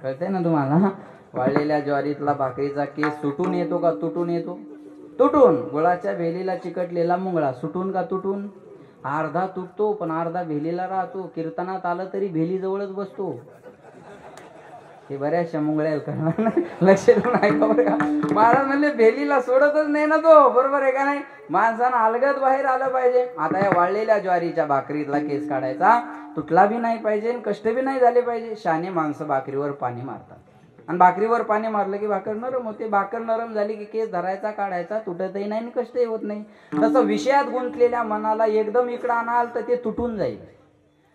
कळतंय ना तुम्हाला. वाळलेल्या ज्वारीतला भाकरीचा केस सुटून येतो का तुटून येतो? तुटून. गुळाच्या भेलीला चिकटलेला मुंगळा सुटून का तुटून? अर्धा तुटतो पण अर्धा भेलीला राहतो. कीर्तनात आलं तरी भेली जवळच बसतो. हे बऱ्याचशा मुंगळ्याला करणार नाही. लक्ष देऊन ऐका बरं का. महाराज म्हणले भेलीला सोडतच नाही ना तो. बरोबर आहे का नाही. माणसानं अलगद बाहेर आलं पाहिजे. आता या वाळलेल्या ज्वारीच्या भाकरीतला केस काढायचा, तुटला बी नाही पाहिजे, कष्ट बी नाही झाले पाहिजे. शाने माणसं भाकरीवर पाणी मारतात आणि भाकरीवर पाणी मारलं की भाकर नरम होते. भाकर नरम झाली की केस धरायचा काढायचा तुटतही नाही आणि कष्टही होत नाही. तसं विषयात गुंतलेल्या मनाला एकदम इकडं आणाल तर ते तुटून जाईल.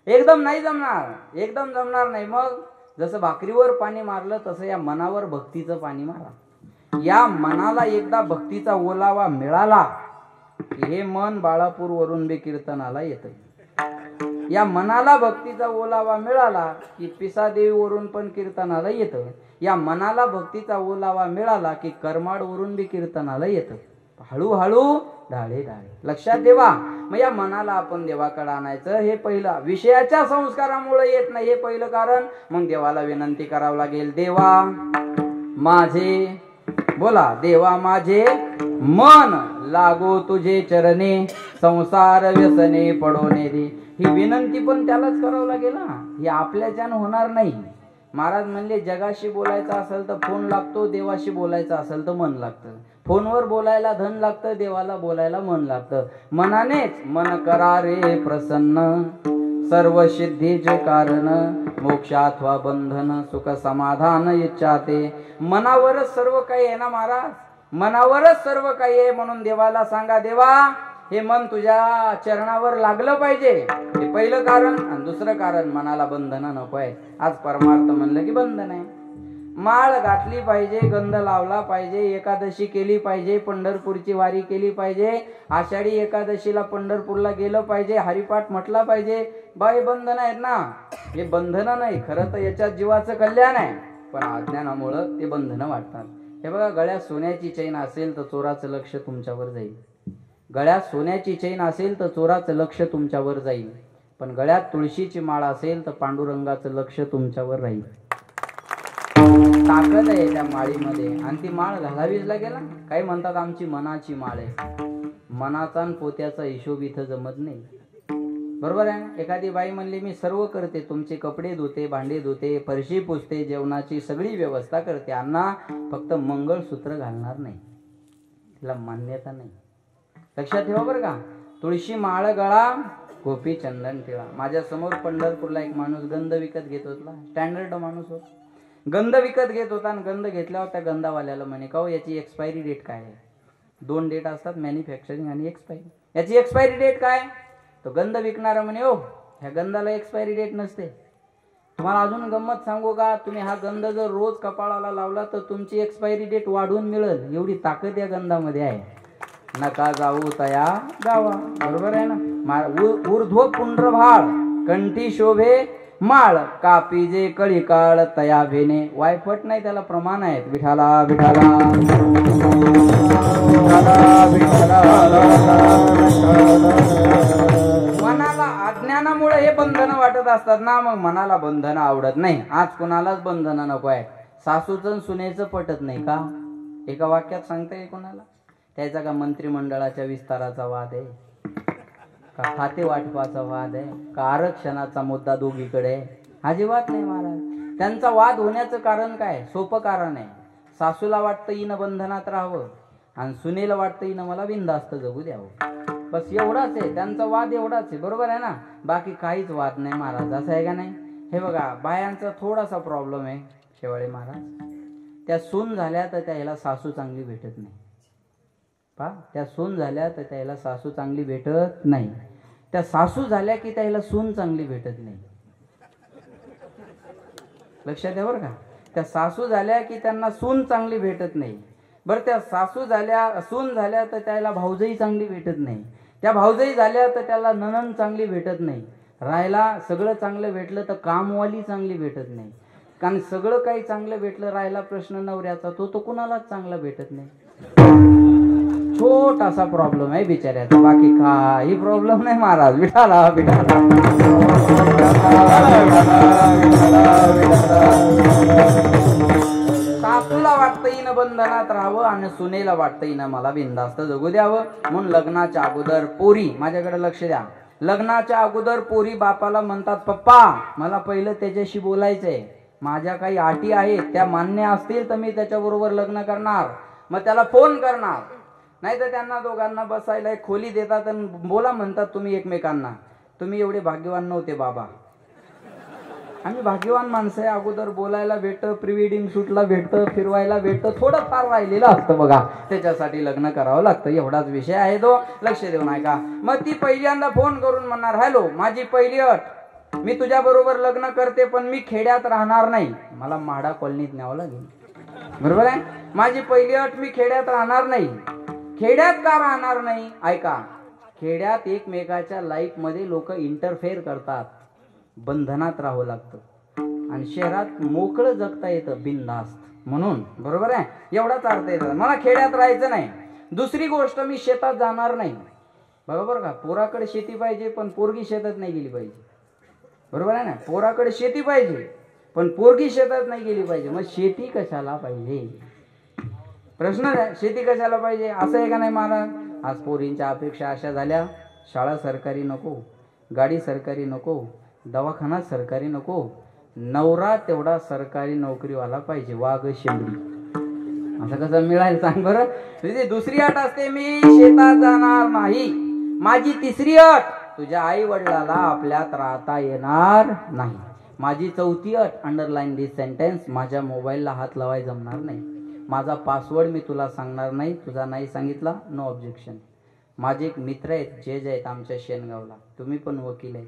एकदम नाही जमणार, एकदम जमणार नाही. मग जसं भाकरीवर पाणी मारलं तसं या मनावर भक्तीचं पाणी मारा. या मनाला एकदा भक्तीचा ओलावा मिळाला की हे मन बाळापूर वरून बी कीर्तनाला येतं. या मनाला भक्तीचा ओलावा मिळाला की पिसादेवी वरून पण कीर्तनाला येतं. या मनाला भक्तीचा ओलावा मिळाला की करमाड वरून बी कीर्तनाला येतं. हळूहळू ढाळे ढाळे. लक्षात ठेवा. मग या मनाला आपण देवाकडे आणायचं. हे पहिलं. विषयाच्या संस्कारामुळे येत नाही हे पहिलं कारण. मग देवाला विनंती करावं लागेल. देवा माझे, बोला, देवा माझे मन लागो तुझे चरणे, संसार व्यसने पडोने दे. ही विनंती पण त्यालाच करावं लागेल ना. ही आपल्याच्यानं होणार नाही. महाराज म्हणले जगाशी बोलायचं असेल तर फोन लागतो, देवाशी बोलायचं असेल तर मन लागतं. फोनवर बोलायला धन लागतं, देवाला बोलायला मन लागतं. मनानेच मन करा रे प्रसन्न, सर्व सिद्धीचे कारण, मोक्ष अथवा बंधन, सुख समाधान इच्छा ते. मनावरच सर्व काही आहे ना महाराज. मनावरच सर्व काही आहे. म्हणून देवाला सांगा, देवा हे मन तुझ्या चरणावर लागलं पाहिजे. हे पहिलं कारण. आणि दुसरं कारण, मनाला बंधन नको आहे. आज परमार्थ म्हणलं की बंधन आहे. माळ घातली पाहिजे, गंध लावला पाहिजे, एकादशी केली पाहिजे, पंढरपूरची वारी केली पाहिजे, आषाढी एकादशीला पंढरपूरला गेलं पाहिजे, हरिपाठ म्हटला पाहिजे. बाई बंधन आहेत ना. हे बंधन नाही. खरं तर याच्यात जीवाचं कल्याण आहे, पण अज्ञानामुळं ते बंधन वाटतात. हे बघा, गळ्यात सोन्याची चैन असेल तर चोराचं लक्ष तुमच्यावर जाईल. गळ्यात सोन्याची चैन असेल तर चोराचं लक्ष तुमच्यावर जाईल. पण गळ्यात तुळशीची माळ असेल तर पांडुरंगाचं लक्ष तुमच्यावर राहील. ताकद आहे त्या माळीमध्ये. आणि ती माळ घालावीच लागेल. काही म्हणतात आमची मनाची माळ आहे. मनाचा आणि पोत्याचा हिशोब इथं जमत नाही. बरोबर आहे. एखादी बाई म्हणली मी सर्व करते, तुमचे कपडे धुते, भांडे धुते, फरशी पुसते, जेवणाची सगळी व्यवस्था करते, अण्णा फक्त मंगळसूत्र घालणार नाही. तिला मान्यता नाही. लक्षात ठेवा बरं का. तुळशी माळ गळा, गोपी चंदन ठेवा. माझ्या समोर पंढरपूरला एक माणूस गंध विकत घेत होता. स्टँडर्ड माणूस होता. गंध विकत घेत होता आणि गंध घेतल्यावर त्या गंधावाल्याला म्हणे, का हो याची एक्सपायरी डेट काय आहे? 2 डेट असतात, मॅन्युफॅक्चरिंग आणि एक्सपायरी. याची एक्सपायरी डेट काय? तो गंध विकणारा म्हणे, ओ ह्या गंधाला एक्सपायरी डेट नसते. तुम्हाला अजून गंमत सांगू का? तुम्ही हा गंध जर रोज कपाळाला लावला तर तुमची एक्सपायरी डेट वाढून मिळेल. एवढी ताकद या गंधामध्ये आहे. नका जाऊ तया गावा. बरोबर आहे ना. ऊर्ध्व पुंड्रभाळ, कंठी शोभे माळ, कापीजे कळी काळ तया भेने. वायफट नाही, त्याला प्रमाण आहेत. विठाला विठाला मनाला अज्ञानामुळे हे बंधन वाटत असतात ना. मग मनाला बंधन आवडत नाही. आज कुणालाच बंधन नको आहे. सासूचं सुनेचं पटत नाही का? एका वाक्यात सांगता येईल कोणाला? त्याचा का मंत्रिमंडळाच्या विस्ताराचा वाद आहे, का खाते वाटपाचा वाद आहे, का आरक्षणाचा मुद्दा दोघीकडे आहे? अजिबात नाही महाराज. त्यांचा वाद होण्याचं कारण काय? सोपं कारण आहे. सासूला वाटतं हिनं बंधनात राहावं, आणि सुनेला वाटतं हिनं मला बिनधास्त जगू द्यावं. बस एवढाच आहे त्यांचा वाद, एवढाच आहे. बरोबर आहे ना? बाकी काहीच वाद नाही महाराज, असं आहे का नाही? हे बघा, बायांचा थोडासा प्रॉब्लेम आहे शेवाळे महाराज. त्या सून झाल्या तर त्याला सासू चांगली भेटत नाही. पहा, त्या सून झाल्या तर त्याला सासू चांगली भेटत नाही. त्या सासू झाल्या की त्याला सून चांगली भेटत नाही. लक्षात द्या बरं का. त्या सासू झाल्या की त्यांना सून चांगली भेटत नाही. बरं, त्या सासू झाल्या, सून झाल्या तर त्याला भाऊजई चांगली भेटत नाही. त्या भाऊजई झाल्या तर त्याला नणंद चांगली भेटत नाही. राहायला सगळं चांगलं भेटलं तर कामवाली चांगली भेटत नाही. कारण सगळं काही चांगलं भेटलं, राहायला प्रश्न नवऱ्याचा, तो कुणालाच चांगला भेटत नाही. छोटासा प्रॉब्लेम आहे बिचाऱ्याचा, बाकी काही प्रॉब्लेम नाही महाराज. विठाला विठाला. सासूला वाटतं हिनं बंधनात राहावं आणि सुनेला वाटतं हिनं मला बिनधास्त जगू द्यावं. म्हणून लग्नाच्या अगोदर पोरी, माझ्याकडे लक्ष द्या, लग्नाच्या अगोदर पोरी बापाला म्हणतात, पप्पा मला पहिलं त्याच्याशी बोलायचंय, माझ्या काही अटी आहेत, त्या मान्य असतील तर मी त्याच्याबरोबर लग्न करणार. मग त्याला फोन करणार, नाही तर त्यांना दोघांना बसायला एक खोली देतात आणि बोला म्हणतात तुम्ही एकमेकांना. तुम्ही एवढे भाग्यवान नव्हते बाबा, आम्ही भाग्यवान माणसं आहे. अगोदर बोलायला भेटतं, प्री वेडिंग शूटला भेटतं, फिरवायला भेटतं, थोडं फार राहिलेलं असतं बघा, त्याच्यासाठी लग्न करावं लागतं. एवढाच विषय आहे तो, लक्ष देऊ नाही का. मग ती पहिल्यांदा फोन करून म्हणणार, हॅलो, माझी पहिली अट, मी तुझ्या बरोबर लग्न करते पण मी खेड्यात राहणार नाही, मला म्हाडा कॉलनीत न्यावं लागेल. बरोबर आहे? माझी पहिली अट, मी खेड्यात राहणार नाही. खेड्यात का राहणार नाही? ऐका, खेड्यात एकमेकाच्या लाईफ मध्ये लोक इंटरफेअर करतात, बंधनात राहावं लागतं. आणि शहरात मोकळं जगता येतं बिनधास्त, म्हणून. बरोबर आहे? एवढाच अर्थ येतो. मला खेड्यात राहायचं नाही. दुसरी गोष्ट, मी शेतात जाणार नाही. बरोबर का? पोराकडे शेती पाहिजे पण पोरगी शेतात नाही गेली पाहिजे. बरोबर आहे ना? पोराकडे शेती पाहिजे पण पोरगी शेतात नाही गेली पाहिजे. मग शेती कशाला पाहिजे? प्रश्न आहे, शेती कशाला पाहिजे? असं आहे का नाही महाराज? आज पोरींच्या अपेक्षा अशा झाल्या, शाळा सरकारी नको, गाडी सरकारी नको, दवाखाना सरकारी नको, नवरा तेवढा सरकारी नोकरीवाला पाहिजे, वाघ शेंबडी. असं कसं मिळायला सांग बरं. तुझी दुसरी अट असते, मी शेतात जाणार नाही. माझी तिसरी अट, तुझ्या आई वडिलाला आपल्यात राहता येणार नाही. माझी चौथी अट, अंडरलाईन दिस सेंटेन्स, माझ्या मोबाईलला हात लावाय जमणार नाही. माझा पासवर्ड मी तुला सांगणार नाही, तुझा नाही सांगितला नो ऑब्जेक्शन. माझे एक मित्र आहेत, जज आहेत आमच्या शेनगावला, तुम्ही पण वकील आहेत.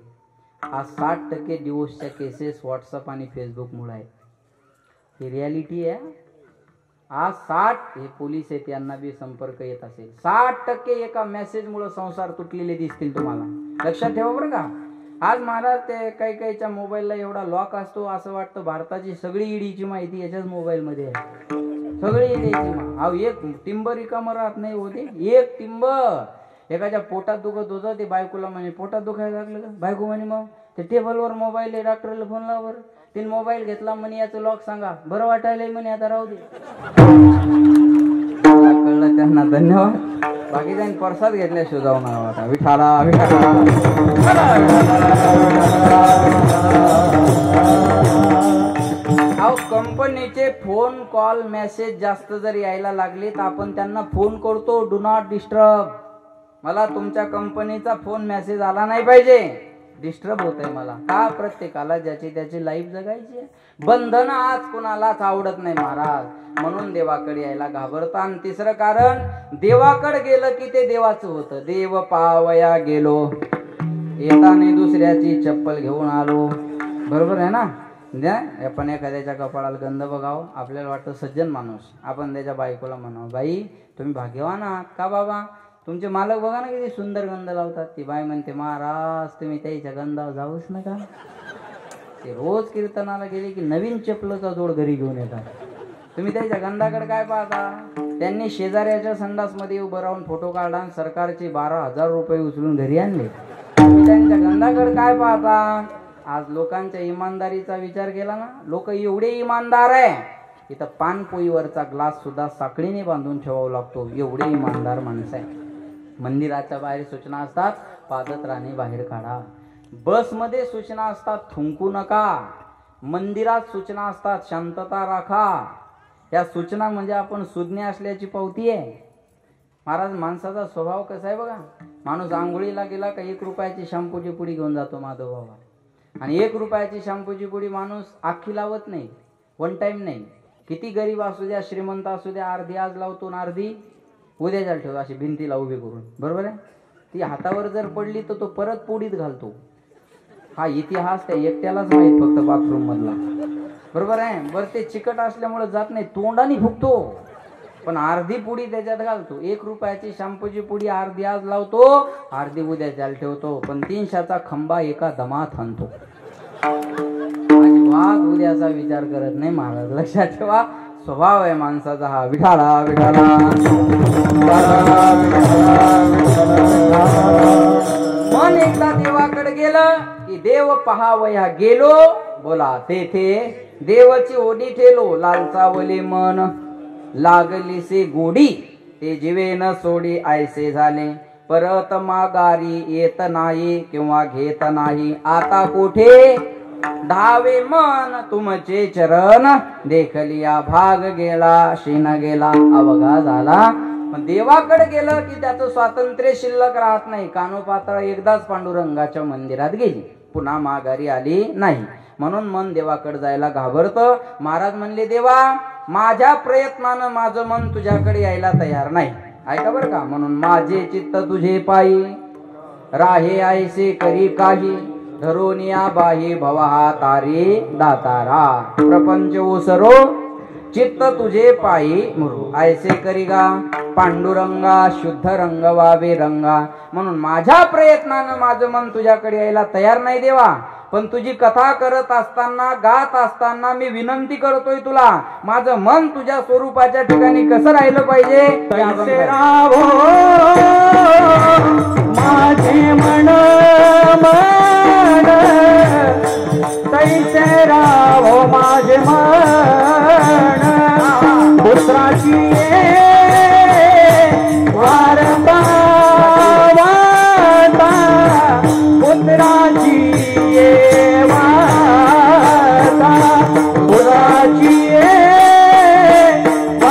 आज 60% डिवोर्सच्या केसेस व्हॉट्सअप आणि फेसबुकमुळे आहेत. ही रियालिटी आहे. आज 60, हे पोलीस आहेत यांना बी संपर्क येत असेल, 60% एका मेसेजमुळे संसार तुटलेले दिसतील तुम्हाला. लक्षात ठेवा बरं का. आज महाराज ते काही मोबाईलला एवढा लॉक असतो, असं वाटतं भारताची सगळी ईडीची माहिती याच्याच मोबाईलमध्ये आहे. सगळी ईडीची. एक टिंब रिकामं राहत नाही होते, एक टिंब. एकाच्या पोटात दुखत होतं, ते बायकोला म्हणे पोटात दुखायला लागलं का? बायको म्हणे मग ते टेबलवर मोबाईल आहे, डॉक्टरला फोन लाव बरं. तिने मोबाईल घेतला, म्हणे याचं लॉक सांगा. बरं वाटायला म्हणे आता राहू दे. कळलं त्यांना, धन्यवाद. बाकी त्यांनी प्रसाद घेतल्याशिवाय जाऊ नका. विठाला विठाला. अहो, कंपनीचे फोन कॉल मेसेज जास्त जर यायला लागले तर आपण त्यांना फोन करतो, डू नॉट डिस्टर्ब. मला तुमच्या कंपनीचा फोन मेसेज आला नाही पाहिजे, डिस्टर्ब होतंय मला. का? प्रत्येकाला ज्याची त्याची लाईफ जगायची आहे. बंधन आज कोणालाच आवडत नाही महाराज, म्हणून देवाकडे यायला घाबरता. आणि तिसरं कारण, देवाकडे गेलं की ते देवाचं होतं. देव पावया गेलो, येताना दुसऱ्याची चप्पल घेऊन आलो. बरोबर आहे ना? आपण एखाद्याच्या कपाळाला गंध बघावं, आपल्याला वाटतं सज्जन माणूस, आपण त्याच्या बायकोला म्हणावं, बाई तुम्ही भाग्यवान आहात. का बाबा? तुमचे मालक बघा ना किती सुंदर गंध लावतात. ती बाई म्हणते, महाराज तुम्ही त्याच्या गंधावर जाऊच नका. ते रोज कीर्तनाला गेले की नवीन चपलचा जोड घरी घेऊन येतात. तुम्ही त्याच्या गंधाकडे काय पाहता? त्यांनी शेजाऱ्याच्या संडासमध्ये उभं राहून फोटो काढला, सरकारचे 12,000 रुपये उचलून घरी आणले. तुम्ही त्यांच्या गंधाकडे काय पाहता? आज लोकांच्या इमानदारीचा विचार केला ना, लोक एवढे इमानदार आहे, इथं पानपोईवरचा ग्लास सुद्धा साखळीने बांधून ठेवावा लागतो, एवढे इमानदार माणसं आहे. मंदिराच्या बाहेर सूचना असतात, पादत्राणे बाहेर काढा. बसमध्ये सूचना असतात, थुंकू नका. मंदिरात सूचना असतात, शांतता राखा. या सूचना म्हणजे आपण सुज्ञ असल्याची पावती आहे. महाराज माणसाचा स्वभाव कसा आहे बघा. माणूस आंघोळीला गेला का 1 रुपयाची शॅम्पूची पुडी घेऊन जातो माधव बाबा. आणि 1 रुपयाची शॅम्पूची पुडी माणूस आखी लावत नाही, 1 टाइम नाही. किती गरीब असू द्या श्रीमंत असू द्या, अर्धी आज लावतो आणि अर्धी उद्याच्या ठेवतो, अशी भिंतीला उभी करून. बरोबर आहे. ती हातावर जर पडली तर तो परत पुडीत घालतो. हा इतिहास त्या एकट्यालाच माहित फक्त बाथरूम मधला. बरोबर आहे. बरं ते चिकट असल्यामुळे जात नाही, तोंडाने फुकतो, पण अर्धी पुडी त्याच्यात घालतो. 1 रुपयाची शॅम्पूची पुडी अर्धी आज लावतो, अर्धी उद्याच्या ठेवतो, पण 300चा खंबा एका दमात आणतो. अजिबात उद्याचा विचार करत नाही महाराज. लक्षात ठेवा, स्वभाव आहे माणसाचा हा. विठाला विठाला मन एकदा देवाकडे गेलं की देव पहावया गेलो, बोला तेथे देवाची ओढी ठेलो. लालचावले मन लागली से गोडी, ते जीवे न सोडी ऐसे झाले. परत माघारी येत नाही किंवा घेत नाही. आता कोठे धावे मन तुमचे चरण, देखलिया भाग गेला शीन गेला अवघा झाला. पण देवाकडे गेलं की त्याचं स्वातंत्र्य शिल्लक राहत नाही. कानोपातळ एकदाच पांडुरंगाच्या मंदिरात गेली, पुन्हा माघारी आली नाही. म्हणून मन देवाकडे जायला घाबरतं. महाराज म्हणले, देवा माझ्या प्रयत्नानं माझं मन तुझ्याकडे यायला तयार नाही. ऐका बरं का. म्हणून माझे चित्त तुझे पायी राहे ऐसे करी काही, धरोनिया बाही भवा तारी दातारा. प्रपंच ओसरो चित्त तुझे पायी मुरू, ऐसे करी गा पांडुरंगा शुद्ध रंग वावे रंगा. म्हणून माझ्या प्रयत्नानं माझं मन तुझ्याकडे यायला तयार नाही देवा. पण तुझी कथा करत असताना, गात असताना मी विनंती करतोय तुला, माझं मन तुझ्या स्वरूपाच्या ठिकाणी कसं राहिलं पाहिजे. तैसे राहो माझे मन मन, तैसे राहो माझे मन. पुत्राची वारंबा वाता, पुत्राची वाता, पुत्राची वारता वाता,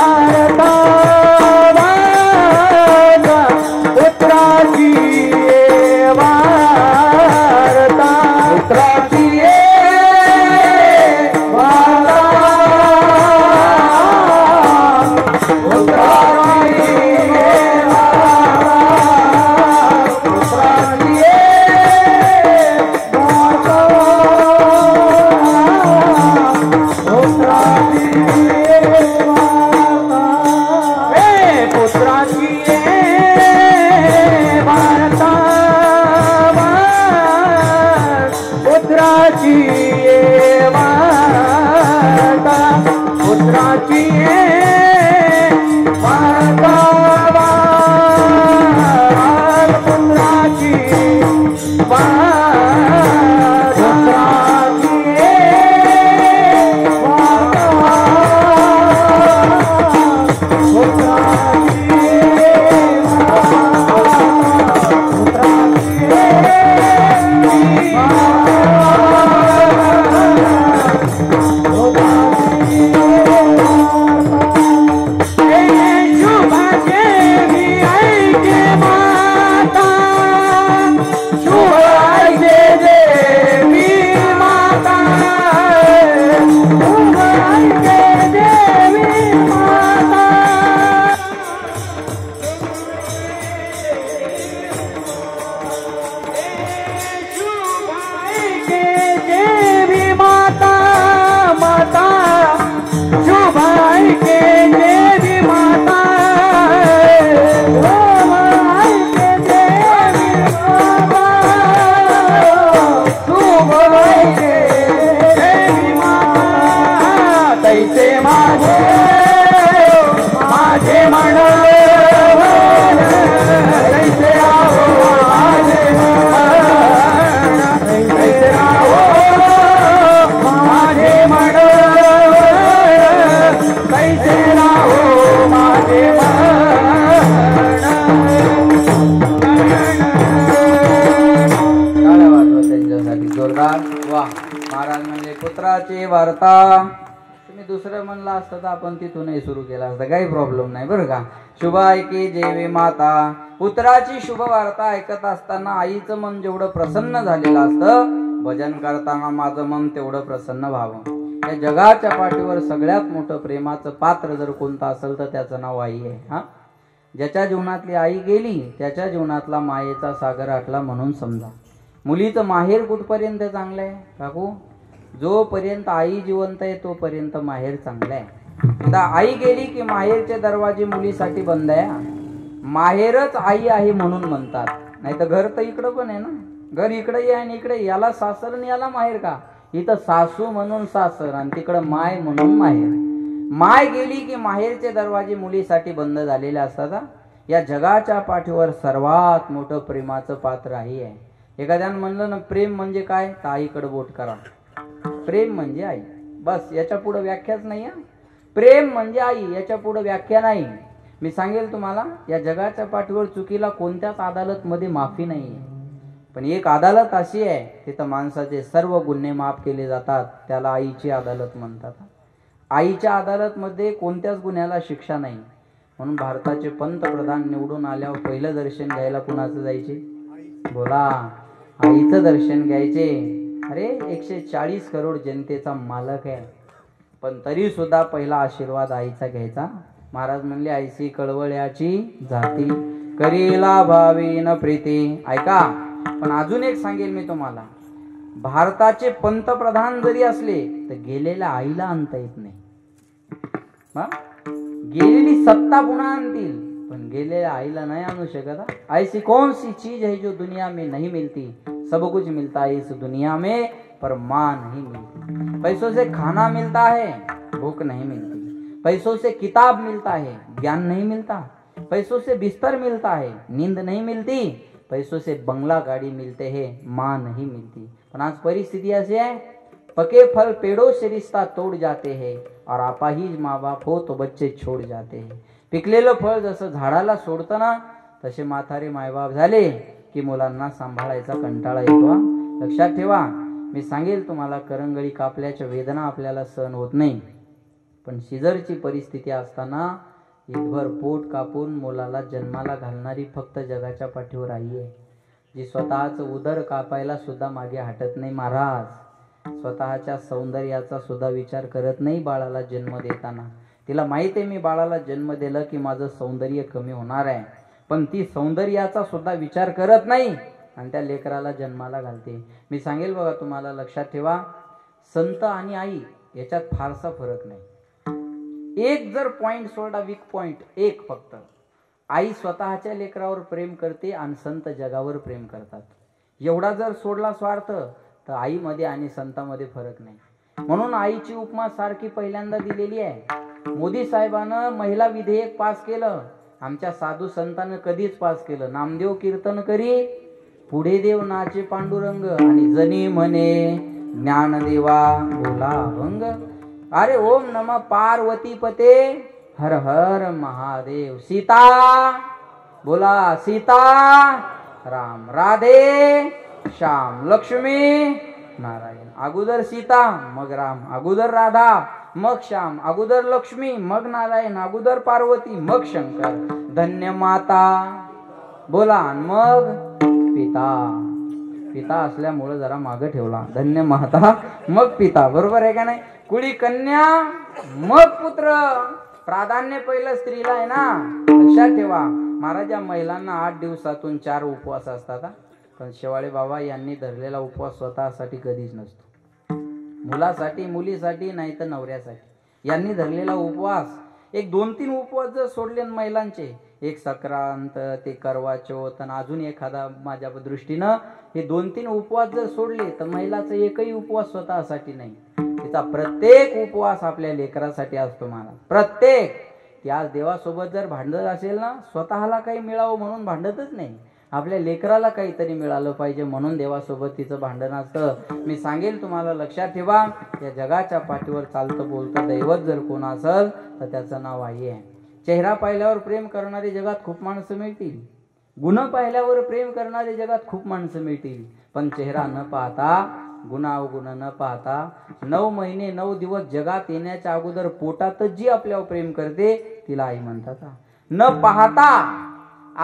पुत्राची वारता, पुत्राची दुसरं म्हणलं असतं तर आपण तिथूनही सुरू केलं असतं, काही प्रॉब्लेम नाही बरं का. शुभ ऐके जेवे माता. पुत्राची शुभ वार्ता ऐकत असताना आईचं मन जेवढं प्रसन्न झालेलं असतं, भजन करताना माझं मन तेवढं प्रसन्न व्हावं. या जगाच्या पाठीवर सगळ्यात मोठं प्रेमाचं पात्र जर कोणतं असेल तर त्याचं नाव आई आहे. हा, ज्याच्या जीवनातली आई गेली त्याच्या जीवनातला मायेचा सागर आटला म्हणून समजा. मुलीचं माहेर कुठपर्यंत चांगलं आहे काकू? जोपर्यंत आई जिवंत आहे तोपर्यंत माहेर चांगलं आहे. एकदा आई गेली की माहेरचे दरवाजे मुलीसाठी बंद आहे. माहेरच आई आहे म्हणून म्हणतात, नाही तर घर तर इकडं पण आहे ना. घर इकडे आहे आणि इकडे, याला सासर आणि याला माहेर का? इथं सासू म्हणून सासर आणि तिकडं माय म्हणून माहेर. माय गेली की माहेरचे दरवाजे मुलीसाठी बंद झालेले असतात. या जगाच्या पाठीवर सर्वात मोठं प्रेमाचं पात्र आई आहे. एखाद्यानं म्हणलं ना प्रेम म्हणजे काय, तर आईकडे बोट करा. प्रेम म्हणजे आई, बस. याच्या पुढे व्याख्याच नाही. प्रेम म्हणजे आई, याच्या पुढे व्याख्या नाही. मी सांगेल तुम्हाला, या जगाच्या पाठीवर चुकीला कोणत्याच अदालतमध्ये माफी नाही आहे. पण एक अदालत अशी आहे तिथं माणसाचे सर्व गुन्हे माफ केले जातात, त्याला आईची अदालत म्हणतात. आईच्या अदालतमध्ये कोणत्याच गुन्ह्याला शिक्षा नाही. म्हणून भारताचे पंतप्रधान निवडून आल्यावर पहिलं दर्शन घ्यायला कुणाचं जायचे? बोला, आईचं दर्शन घ्यायचे. अरे 140 करोड जनतेचा मालक आहे, पण तरी सुद्धा पहिला आशीर्वाद आईचा घ्यायचा. महाराज म्हणले, आईची कळवळ्याची जाती करीला भावी न प्रीती. ऐका, पण अजून एक सांगेल मी तुम्हाला, भारताचे पंतप्रधान जरी असले तर गेलेल्या आईला आणता येत नाही. गेलेली सत्ता पुन्हा आणतील, पण गेलेल्या आईला नाही आणू शकत. ऐसी कौन सी चीज है जो दुनिया में नहीं मिलती? सब कुछ मिलता है इस दुनिया में, पर माँ नहीं मिलती. पैसों से खाना मिलता है, भूख नहीं मिलती. पैसों से किताब मिलता है, ज्ञान नहीं मिलता. पैसों से बिस्तर मिलता है, नींद नहीं मिलती. पैसों से बंगला गाड़ी मिलते हैं, माँ नहीं मिलती. पण आज परिस्थिती अशी आहे, पके फल पेड़ों से रिश्ता तोड़ जाते हैं और आपाहीज माँ बाप हो तो बच्चे छोड़ जाते हैं. पिकलेलं फळ जसं झाडाला सोडतं ना, तसे म्हातारे मायबाप झाले की मुलांना सांभाळायचा कंटाळा येतो. लक्षात ठेवा, मी सांगेल तुम्हाला, करंगळी कापल्याच्या वेदना आपल्याला सहन होत नाही, पण शिजरची परिस्थिती असताना ईदभर पोट कापून मुलाला जन्माला घालणारी फक्त जगाच्या पाठीवर आई आहे, जी स्वतःचं उदर कापायला सुद्धा मागे हटत नाही. महाराज स्वतःच्या सौंदर्याचा सुद्धा विचार करत नाही बाळाला जन्म देताना. तिला माहिती आहे मी बाळाला जन्म दिलं की माझं सौंदर्य कमी होणार आहे, पण ती सौंदर्याचा सुद्धा विचार करत नाही आणि त्या लेकराला जन्माला घालते. मी सांगेल बघा तुम्हाला, लक्षात ठेवा, संत आणि आई याच्यात फारसा फरक नाही. एक जर पॉइंट सोडा, वीक पॉइंट एक फक्त, आई स्वतःच्या लेकरावर प्रेम करते आणि संत जगावर प्रेम करतात. एवढा जर सोडला स्वार्थ, तर आईमध्ये आणि संतामध्ये फरक नाही. म्हणून आईची उपमा सारखी पहिल्यांदा दिलेली आहे. मोदी साहेबानं महिला विधेयक पास केलं, आमच्या साधू संतांनं कधीच पास केलं. नामदेव कीर्तन करी, पुढे देव नाचे पांडुरंग, आणि जनी म्हणे ज्ञानदेवा बोला भंग. अरे ओम नमः पार्वती पते हर हर महादेव. सीता बोला सीता राम, राधे श्याम, लक्ष्मी नारायण. अगोदर सीता मग राम, अगोदर राधा मग श्याम, अगोदर लक्ष्मी मग नारायण, अगोदर पार्वती मग शंकर. धन्य माता बोला, मग पिता. पिता असल्यामुळे जरा मागे ठेवला. धन्य माता मग पिता, बरोबर आहे का नाही? कुळी कन्या मग पुत्र. प्राधान्य पहिलं स्त्रीला आहे ना. लक्षात ठेवा, महाराज या महिलांना 8 दिवसातून 4 उपवास असतात, पण शेवाळे बाबा यांनी धरलेला उपवास स्वतःसाठी कधीच नसतो. मुलासाठी, मुलीसाठी, नाही तर नवऱ्यासाठी यांनी धरलेला उपवास. एक 2-3 उपवास जर सोडले महिलांचे, एक संक्रांत, ते करवा चौथ आणि अजून एखादा, माझ्या दृष्टीनं हे 2-3 उपवास जर सोडले तर महिलाचा एकही उपवास स्वतःसाठी नाही. तिचा प्रत्येक उपवास आपल्या लेकरासाठी असतो. मला प्रत्येक, ती आज देवासोबत जर भांडत असेल ना, स्वतःला काही मिळावं म्हणून भांडतच नाही, आपल्या लेकराला काहीतरी मिळालं पाहिजे म्हणून देवासोबत तिचं भांडण असतं. मी सांगेल तुम्हाला, लक्षात ठेवा, या जगाच्या पाठीवर चालतं बोलतं दैवत जर कोण असेल तर त्याचं नाव आई आहे. चेहरा पाहिल्यावर प्रेम करणारे जगात खूप माणसं मिळतील, गुण पाहिल्यावर प्रेम करणारे जगात खूप माणसं मिळतील, पण चेहरा न पाहता गुणावगुण न पाहता 9 महिने 9 दिवस जगात येण्याच्या अगोदर पोटातच जी आपल्यावर प्रेम करते तिला आई म्हणतात. न पाहता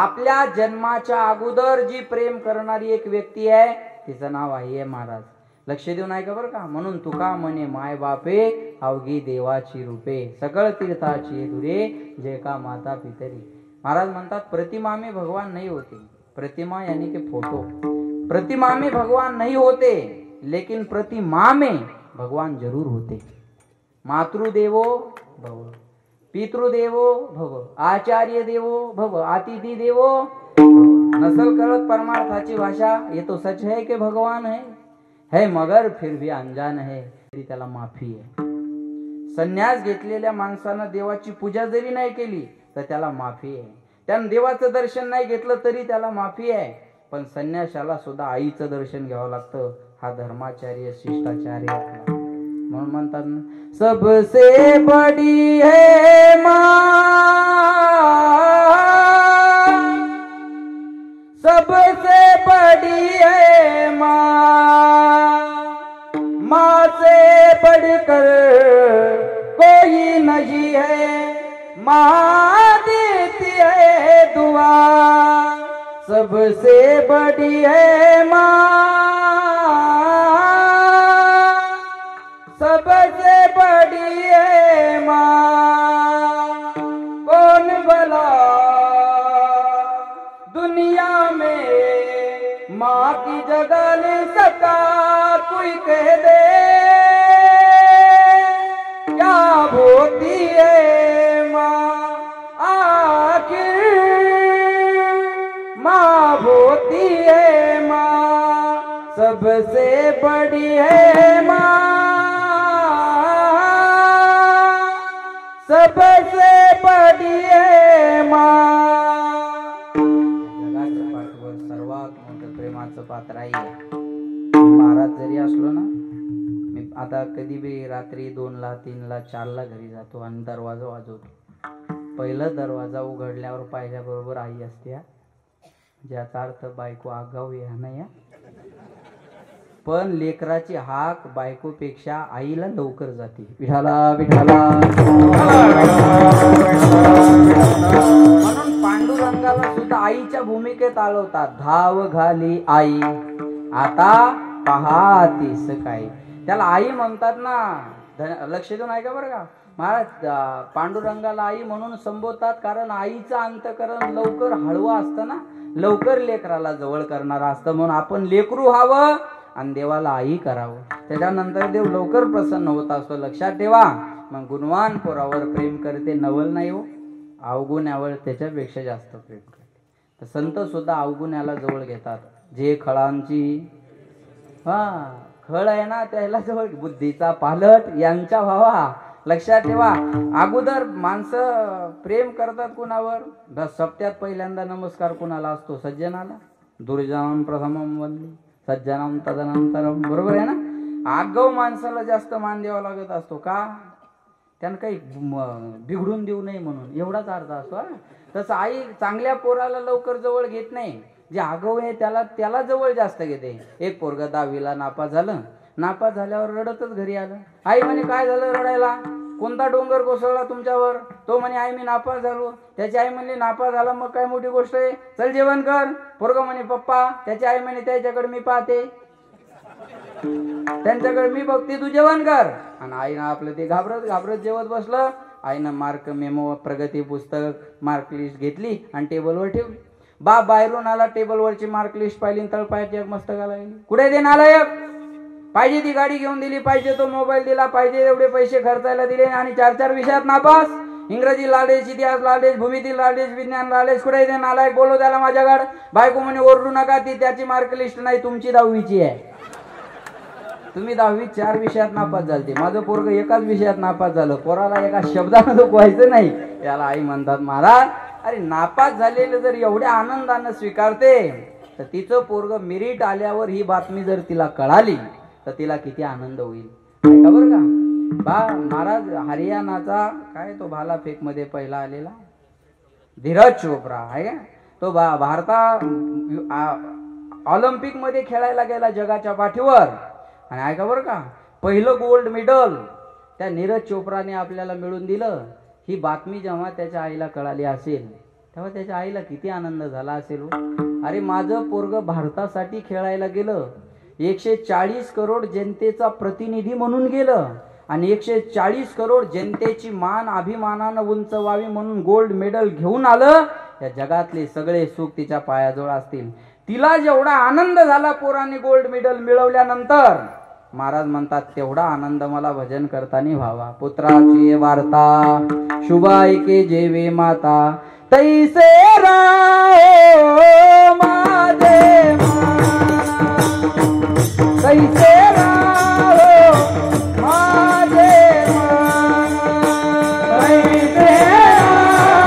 आपल्या जन्माच्या अगोदर जी प्रेम करणारी एक व्यक्ती आहे तिचं नाव आई आहे महाराज. लक्ष देऊन ऐका बरं का. म्हणून तुका म्हणे माय बापे अवघी देवाची रूपे सकळ तीर्थाची दुरे जे का माता पितरी. महाराज म्हणतात प्रतिमा में भगवान नहीं होते. प्रतिमा यानी कि फोटो. प्रतिमा में भगवान नहीं होते लेकिन प्रतिमा में भगवान जरूर होते. मातृदेवो भव, पितृदेवो भव, आचार्य देवो भव, अतिथि देवो भव. नसल कळत परमार्थाची भाषा. ये तो सच है कि भगवान है मगर फिर भी अनजान है तरी त्याला माफी आहे. संन्यास घेतलेल्या माणसानं देवाची पूजा जरी नाही केली तर त्याला माफी आहे. त्यानं देवाचं दर्शन नाही घेतलं तरी त्याला माफी आहे. पण संन्याशाला सुद्धा आईचं दर्शन घ्यावं लागतं. हा धर्माचार्य शिष्टाचार्य आपला. म्हणून म्हणतात ना सबसे बडी है माँ, सबसे बडी है माँ, माँ से बढ़कर कोई नहीं है, माँ देती है दुआ. सबसे बड़ी है माँ, सबसे बड़ी है माँ. कौन भला दुनिया में माँ की जगह ले सका कोई कह दे क्या होती है माँ. आखिर माँ होती है माँ, सबसे बड़ी है माँ, सबसे बड़ी है माँ. जगाच्या पाठीवर सर्वात मोठं प्रेमाचं पात्र आई आहे. महाराज जरी असलो ना, मी आता कधी बी रात्री 2ला 3ला 4ला घरी जातो आणि दरवाजा वाजवतो. पहिलं दरवाजा उघडल्यावर पाहिल्याबरोबर आई असते. ज्याचा अर्थ बायको आगाऊ आहे ना या. पण लेकराची हाक बायकोपेक्षा आईला लवकर जाते. विठाला विठाला. म्हणून पांडुरंगाला सुद्धा आईच्या भूमिकेत आळवतात. धाव घाली आई आता पाहतीस काय. त्याला आई म्हणतात ना. लक्ष देऊन ऐका बरं का. महाराज पांडुरंगाला आई म्हणून संबोधतात कारण आईचं अंतकरण लवकर हळवं असतं ना, लवकर लेकराला जवळ करणारं असतं. म्हणून आपण लेकरू व्हावं आणि देवाला आई करावं. त्याच्यानंतर देव लवकर प्रसन्न होत असतो. लक्षात ठेवा. मग गुणवान पोरावर प्रेम करते नवल नाही हो, अवगुण्यावर त्याच्यापेक्षा जास्त प्रेम करते. तर संत सुद्धा अवगुण्याला जवळ घेतात. जे खळांची खळ आहे ना त्याला जवळ. बुद्धीचा पालट यांच्या व्हावा. लक्षात ठेवा. अगोदर माणसं प्रेम करतात कुणावर. सप्त्यात पहिल्यांदा नमस्कार कुणाला असतो? सज्जनाला. दुर्जनाम प्रथमम वंदे सज्जनाम तदनंतरम. बरोबर आहे ना. आगाऊ माणसाला जास्त मान द्यावा लागत असतो. का? त्यानं काही बिघडून देऊ नये म्हणून, एवढाच अर्थ असतो. तसं आई चांगल्या पोराला लवकर जवळ घेत नाही. जे आगाऊ आहे त्याला जवळ जास्त घेते. एक पोरगा 10वीला नापास झालं. नापास झाल्यावर रडतच घरी आलं. आई म्हणे काय झालं रडायला? कोणता डोंगर कोसळला तुमच्यावर? तो म्हणे आई मी नापास झालो. त्याची आई म्हणली नापास झाला मग काय मोठी गोष्ट आहे, चल जेवण कर. पोरगा म्हणे पप्पा. त्याची आई म्हणे त्याच्याकडे मी पाहते, त्यांच्याकडे मी बघते, तू जेवण कर. आणि आईनं आपलं ते घाबरत घाबरत जेवत बसलं. आईनं मार्क मेमो प्रगती पुस्तक मार्क लिस्ट घेतली आणि टेबलवर ठेवली. बाप बाहेरून आला. टेबलवरची मार्क लिस्ट पाहिली. तळपायाची एक मस्तकाला गेली. कुठे दे नालायक? पाहिजे ती गाडी घेऊन दिली, पाहिजे तो मोबाईल दिला, पाहिजे एवढे पैसे खर्चायला दिले आणि 4 विषयात नापास. इंग्रजी लाडेश, इतिहास लाडेश, भूमिती लाडेश, विज्ञान लाडेश. कुठे दे नालायक? बोलव त्याला माझ्याकडे. बायको म्हणे ओरडू नका, ती त्याची मार्क लिस्ट नाही, तुमची 10वीची आहे. तुम्ही 10वीत 4 विषयात नापास झालते. माझं पोरग एकाच विषयात नापास झालं. पोराला एका शब्दानं दुखवायचं नाही. याला आई म्हणतात महाराज अरे नापास झालेलं जर एवढ्या आनंदानं स्वीकारते तर तिचं पोरग मेरिट आल्यावर ही बातमी जर तिला कळाली तर तिला किती आनंद होईल. ऐका बरं का. महाराज हरियाणाचा काय तो भालाफेक मध्ये पहिला आलेला धीरज चोप्रा आहे का, तो भारता ऑलिम्पिक मध्ये खेळायला गेला जगाच्या पाठीवर. आणि ऐका बरं का, पहिलं गोल्ड मेडल त्या नीरज चोप्राने आपल्याला मिळवून दिलं, ही बातमी जेव्हा त्याच्या आईला कळाली असेल तेव्हा त्याच्या आईला किती आनंद झाला असेल हो. अरे माझं पोरग भारतासाठी खेळायला गेलं, 140 करोड जनतेचा प्रतिनिधी म्हणून गेलं आणि 140 करोड जनतेची मान अभिमानानं उंच व्हावी म्हणून गोल्ड मेडल घेऊन आलं. या जगातले सगळे सुख तिच्या पायाजवळ असतील. तिला जेवढा आनंद झाला पोराने गोल्ड मेडल मिळवल्यानंतर, महाराज म्हणतात तेवढा आनंद मला भजन करताना व्हावा. पुत्राची वार्ता शुभ ऐके जेवे माता, तैसे राहो माझे माना, तैसे राहो माझे माना, तैसे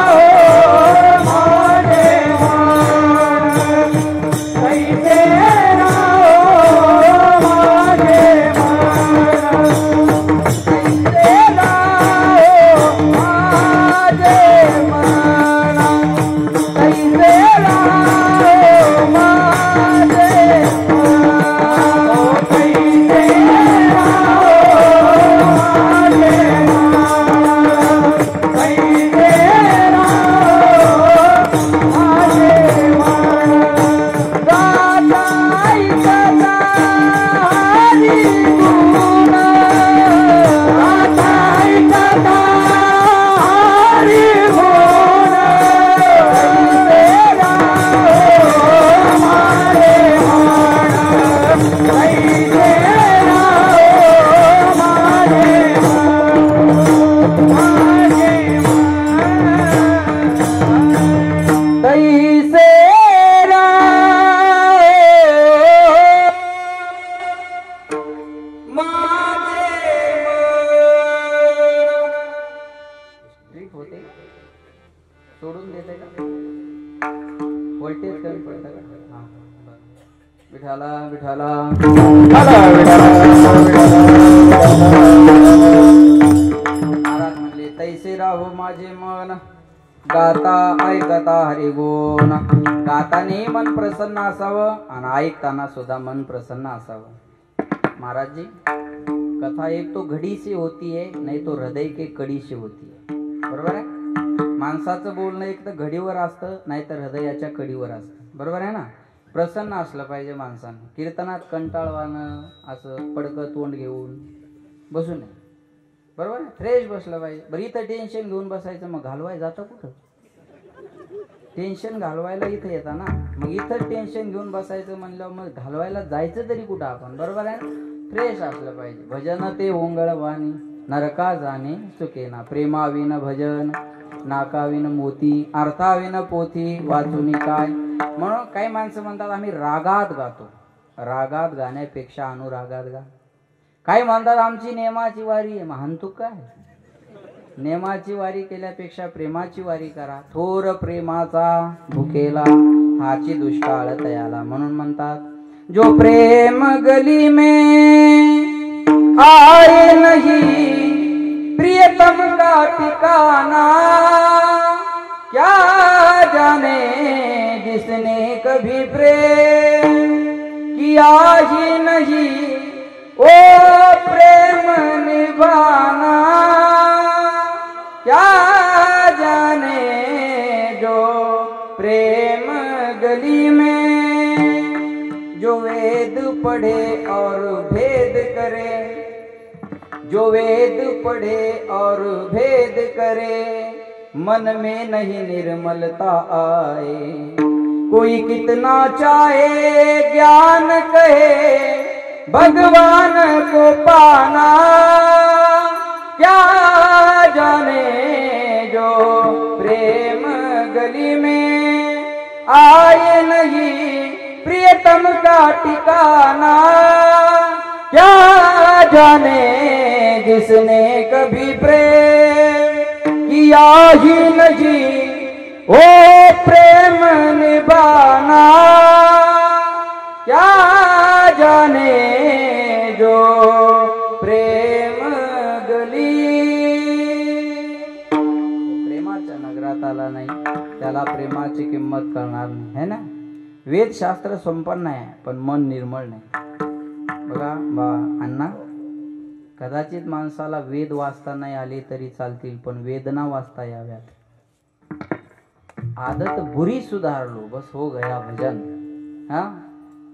राहो माझे माना, तैसे राहो माझे माना, तैसे राहो माझे माना, तैसे राहो माझे माना, तैसे सोडून देते का? व्होल्टेज कमी पडतं का? विठाला विठाला महाराज म्हणले तैसे राहो माझे मन, गाता ऐकता हरी गुण. गाताने मन प्रसन्न असावं आणि ऐकताना सुद्धा मन प्रसन्न असावं. महाराज जी, कथा एक तो घडी से होती है, नहीं तो हृदय के कडी से होती है. बरोबर आहे. माणसाचं बोलणं एक तर घडीवर असतं, नाहीतर हृदयाच्या कडीवर असतं. बरोबर आहे ना. प्रसन्न असलं पाहिजे माणसानं. कीर्तनात कंटाळवानं असं पडकं तोंड घेऊन बसू नये. बरोबर आहे. फ्रेश बसलं पाहिजे. बरं इथं टेन्शन घेऊन बसायचं, मग घालवाय जातं कुठं? टेन्शन घालवायला इथं येतं ना. मग इथं टेन्शन घेऊन बसायचं म्हणलं, मग घालवायला जायचं तरी कुठं आपण? बरोबर आहे. फ्रेश असलं पाहिजे. भजन ते ओंगळवाणी, नरका जाणे चुकेना. प्रेमाविन भजन, नाकाविन मोती, अर्थाविन पोथी, वाचुनी काय. म्हणून काही माणसं म्हणतात आम्ही रागात गातो. रागात गाण्यापेक्षा अनुरागात गा. काही म्हणतात आमची नेमाची वारी आहे. म्हणतो काय? नेमाची वारी केल्यापेक्षा प्रेमाची वारी करा. थोर प्रेमाचा भुकेला, हाची दुष्काळ तयाला. म्हणून म्हणतात जो प्रेम गली में आए नहीं, प्रियतम का ठिकाना क्या जाने, जिसने कभी प्रेम किया ही नहीं, ओ प्रेम निभाना क्या जाने. जो प्रेम गली में जो वेद पढ़े और भेद करे, जो वेद पढ़े और भेद करे, मन में नहीं निर्मलता आए. कोई कितना चाहे ज्ञान कहे, भगवान को पाना क्या जाने. जो प्रेम गली में आए नहीं, प्रियतम का ठिकाना क्या जाने, जिसने कभी प्रेम किया ही नहीं, ओ प्रेम निभाना क्या जाने. जो प्रेम गली, प्रेमाच्या नगरात आला नाही त्याला प्रेमाची किंमत करणार नाही, है ना. वेदशास्त्र संपन्न आहे पण मन निर्मळ नाही. बघा बा अण्णा, कदाचित माणसाला वेद वाचता नाही आले तरी चालतील, पण वेदना वाचता याव्यात. आदत बुरी सुधार लो, बस हो गया भजन. हाँ,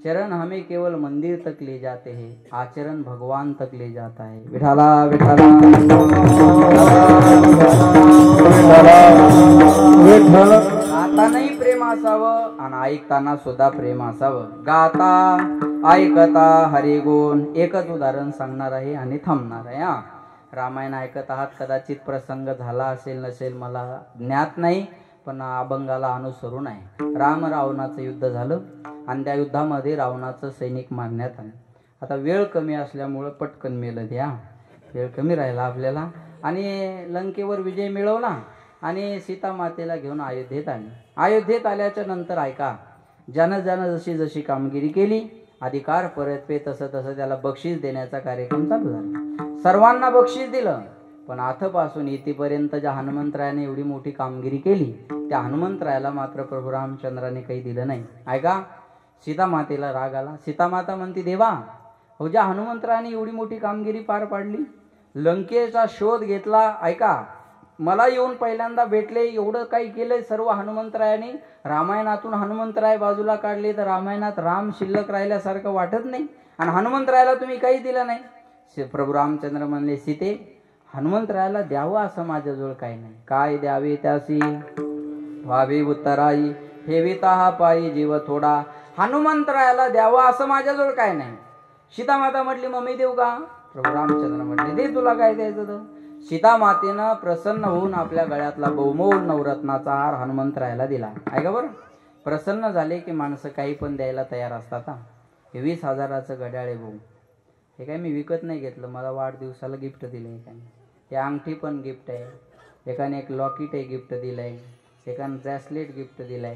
चरण हमें केवल मंदिर तक ले जाते हैं, आचरण भगवान तक ले जाता है. विठाला विठाला विठ्ठल. गातानाही प्रेम असावं आणि ऐकताना सुद्धा प्रेम असावं. गाता ऐकता हरिगुण. एकच उदाहरण सांगणार आहे आणि थांबणार आहे. हा, रामायण ऐकत आहात, कदाचित प्रसंग झाला असेल नसेल मला ज्ञात नाही, पण अभंगाला अनुसरून आहे. राम रावणाचं युद्ध झालं आणि त्या युद्धामध्ये रावणाचं सैनिक मारण्यात आलं. आता वेळ कमी असल्यामुळं पटकन मेलं द्या, वेळ कमी राहिला आपल्याला. आणि लंकेवर विजय मिळवला आणि सीता मातेला घेऊन अयोध्येत आले. अयोध्येत आल्याच्या नंतर ऐका, ज्यानं ज्यानं जशी जशी कामगिरी केली, अधिकार परतवे तसं तसं त्याला बक्षीस देण्याचा कार्यक्रम चालू झाला. सर्वांना बक्षीस दिलं, पण आथपासून इथेपर्यंत ज्या हनुमंतरायाने एवढी मोठी कामगिरी केली, त्या हनुमंतरायाला मात्र प्रभू रामचंद्राने काही दिलं नाही. ऐका, सीता मातेला राग आला. सीता माता म्हणते, देवा हो, ज्या हनुमंतरायाने एवढी मोठी कामगिरी पार पाडली, लंकेचा शोध घेतला, ऐका मला येऊन पहिल्यांदा भेटले, एवढं काही केलंय सर्व हनुमंतरायाने, रामायणातून हनुमंतराय बाजूला काढले तर रामायणात राम शिल्लक राहिल्यासारखं वाटत नाही, आणि हनुमंतरायाला तुम्ही काही दिलं नाही. प्रभू रामचंद्र म्हणले, सीते हनुमंतरायाला द्यावं असं माझ्याजवळ काही नाही. काय द्यावे त्यासी व्हावे उत्तराई, ठेविता हा पायी जीव थोडा. हनुमंतरायाला द्यावं असं माझ्याजवळ काय नाही. सीता माता म्हटली, मग मी देऊ का? प्रभू रामचंद्र म्हटले, दे, तुला काय द्यायचं तर. सीता मातेनं प्रसन्न होऊन आपल्या गळ्यातला बहुमोल नवरत्नाचा हार हनुमंतरायाला दिला. ऐका बरं, प्रसन्न झाले की माणसं काही पण द्यायला तयार असतात. हे 20,000चं घड्याळ आहे भाऊ, हे काय मी विकत नाही घेतलं, मला वाढदिवसाला गिफ्ट दिलं एकाने. हे अंगठी पण गिफ्ट आहे, एकाने एक लॉकेट आहे गिफ्ट दिलंय, एकाने ब्रॅसलेट गिफ्ट दिलाय.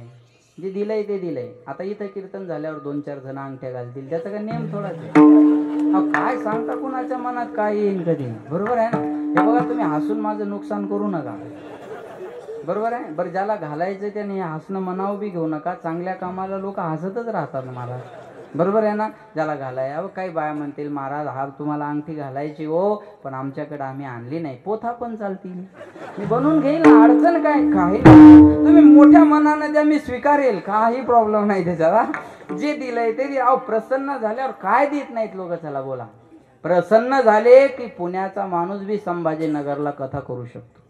जे दिलंय ते दिलंय. आता इथं कीर्तन झाल्यावर 2-4 जण अंगठ्या घालतील, त्याचा काय नेम थोडाच आहे. काय सांगता, कुणाच्या मनात काय येईल कधी, बरोबर आहे ना? हे बघा, तुम्ही हसून माझं नुकसान करू नका, बरोबर आहे? बरं, ज्याला घालायचं त्याने हसणं मनाव बी घेऊ नका. चांगल्या कामाला लोक हसतच राहतात महाराज, बरोबर आहे ना? ज्याला घालाय, अहो काही बाया म्हणतील, महाराज हा तुम्हाला अंगठी घालायची हो, पण आमच्याकडे आम्ही आणली नाही. पोथा पण चालतील, मी बनवून घेईल ना, अडचण काय? काही तुम्ही मोठ्या मनानं द्या, मी स्वीकारेल, काही प्रॉब्लेम नाही त्याच्याला. जे दिलंय ते अहो, प्रसन्न झाल्यावर काय देत नाहीत लोक. चला बोला, प्रसन्न झाले की पुण्याचा माणूस बी संभाजीनगरला कथा करू शकतो.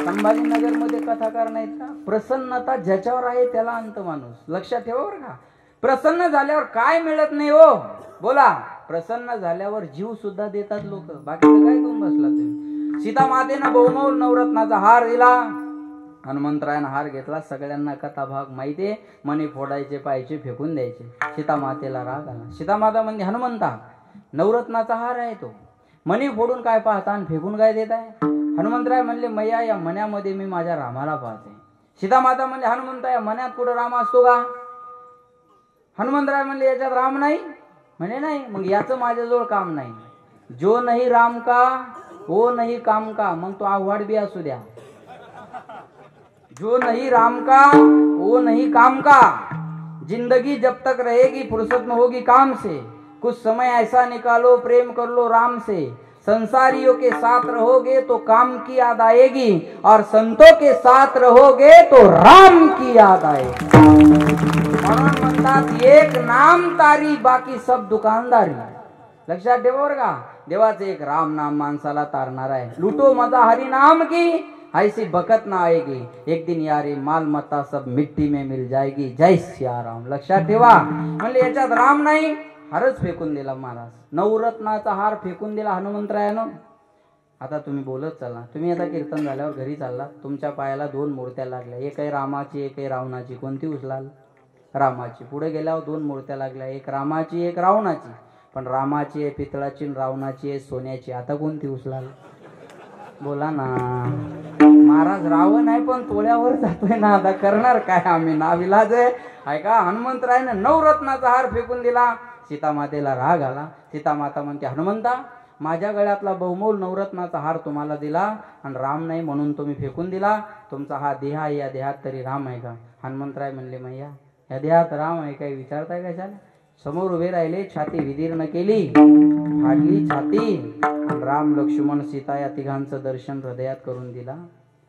संभाजीनगर मध्ये कथाकार नाहीत का? प्रसन्नता ज्याच्यावर आहे त्याला अंत माणूस. लक्षात ठेवा बरं का, प्रसन्न झाल्यावर काय मिळत नाही हो. बोला, प्रसन्न झाल्यावर जीव सुद्धा देतात लोक. बाकीचं काय घेऊन बसला तुम्ही? सीता मातेनं बहुमोल नवरत्नाचा हार दिला, हनुमंतरायानं हार घेतला. सगळ्यांना कथा भाग माहितीये, मणी फोडायचे, पायचे फेकून द्यायचे. सीता मातेला राग आला. सीता माता म्हणजे, हनुमंता नवरत्नाचा हार आहे तो, मणी फोडून काय पाहता आणि फेकून काय देत आहे? हनुमंतराय म्हणले, मैया या मण्यामध्ये मी माझ्या रामाला पाहते. सीता माता म्हणले, हनुमंता या मण्यात कुठं राम असतो का? हनुमंतराय म्हणले, याच्यात राम नाही. म्हणे नाही, मग याचं माझ्याजवळ काम नाही. जो नाही राम का वो नहीं काम का. मग तो आव्हाड बी असू द्या. जो नहीं राम का वो नहीं काम का. जिंदगी जब तक रहेगी फुर्सत में होगी काम से. कुछ समय ऐसा निकालो प्रेम कर लो राम से. संसारियों के साथ रहोगे तो काम की याद आएगी और संतों के साथ रहोगे तो राम की याद आएगी. म्हणून म्हणतात एक नाम तारी बाकी सब दुकानदारी. लक्षात ठेवा बरं का, देवाचं एक राम नाम माणसाला तारणार आहे. लुटो मजा हरि नाम की ऐसी बकत ना आएगी. एक दिन यारी मालमत्ता सब मिट्टी में मिल जाएगी. जय सिया राम. लक्षात ठेवा. म्हणजे याच्यात राम नाही, हारच फेकून दिला महाराज. नवरत्नाचा हार फेकून दिला हनुमंतरायानं. आता तुम्ही बोलत चला. तुम्ही आता कीर्तन झाल्यावर घरी चालला, तुमच्या पायाला 2 मूर्त्या लागल्या, एक आहे रामाची एक आहे रावणाची. कोणती उचलाल? रामाची. पुढे गेल्यावर 2 मूर्त्या लागल्या, एक रामाची एक रावणाची. पण रामाची आहे पितळाची, रावणाची आहे सोन्याची. आता कोणती उचलाल? बोला ना महाराज. रावण आहे पण तोळ्यावर जातोय ना, आता करणार काय आम्ही, नाविलाज आहे. ऐका, हनुमंतरायानं नवरत्नाचा हार फेकून दिला. सीता मातेला राग आला. सीता माता म्हणते, हनुमंता माझ्या गळ्यातला बहुमोल नवरत्नाचा हार तुम्हाला दिला आणि राम नाही म्हणून तुम्ही फेकून दिला. तुमचा हा देह आहे, या देहात तरी राम आहे का? हनुमंतराय म्हणले, मैया या देहात राम आहे काही विचारताय कशाला? समोर उभे राहिले, छाती विदीर्ण केली, फाडली छाती, आणि राम लक्ष्मण सीता या तिघांचं दर्शन हृदयात करून दिला.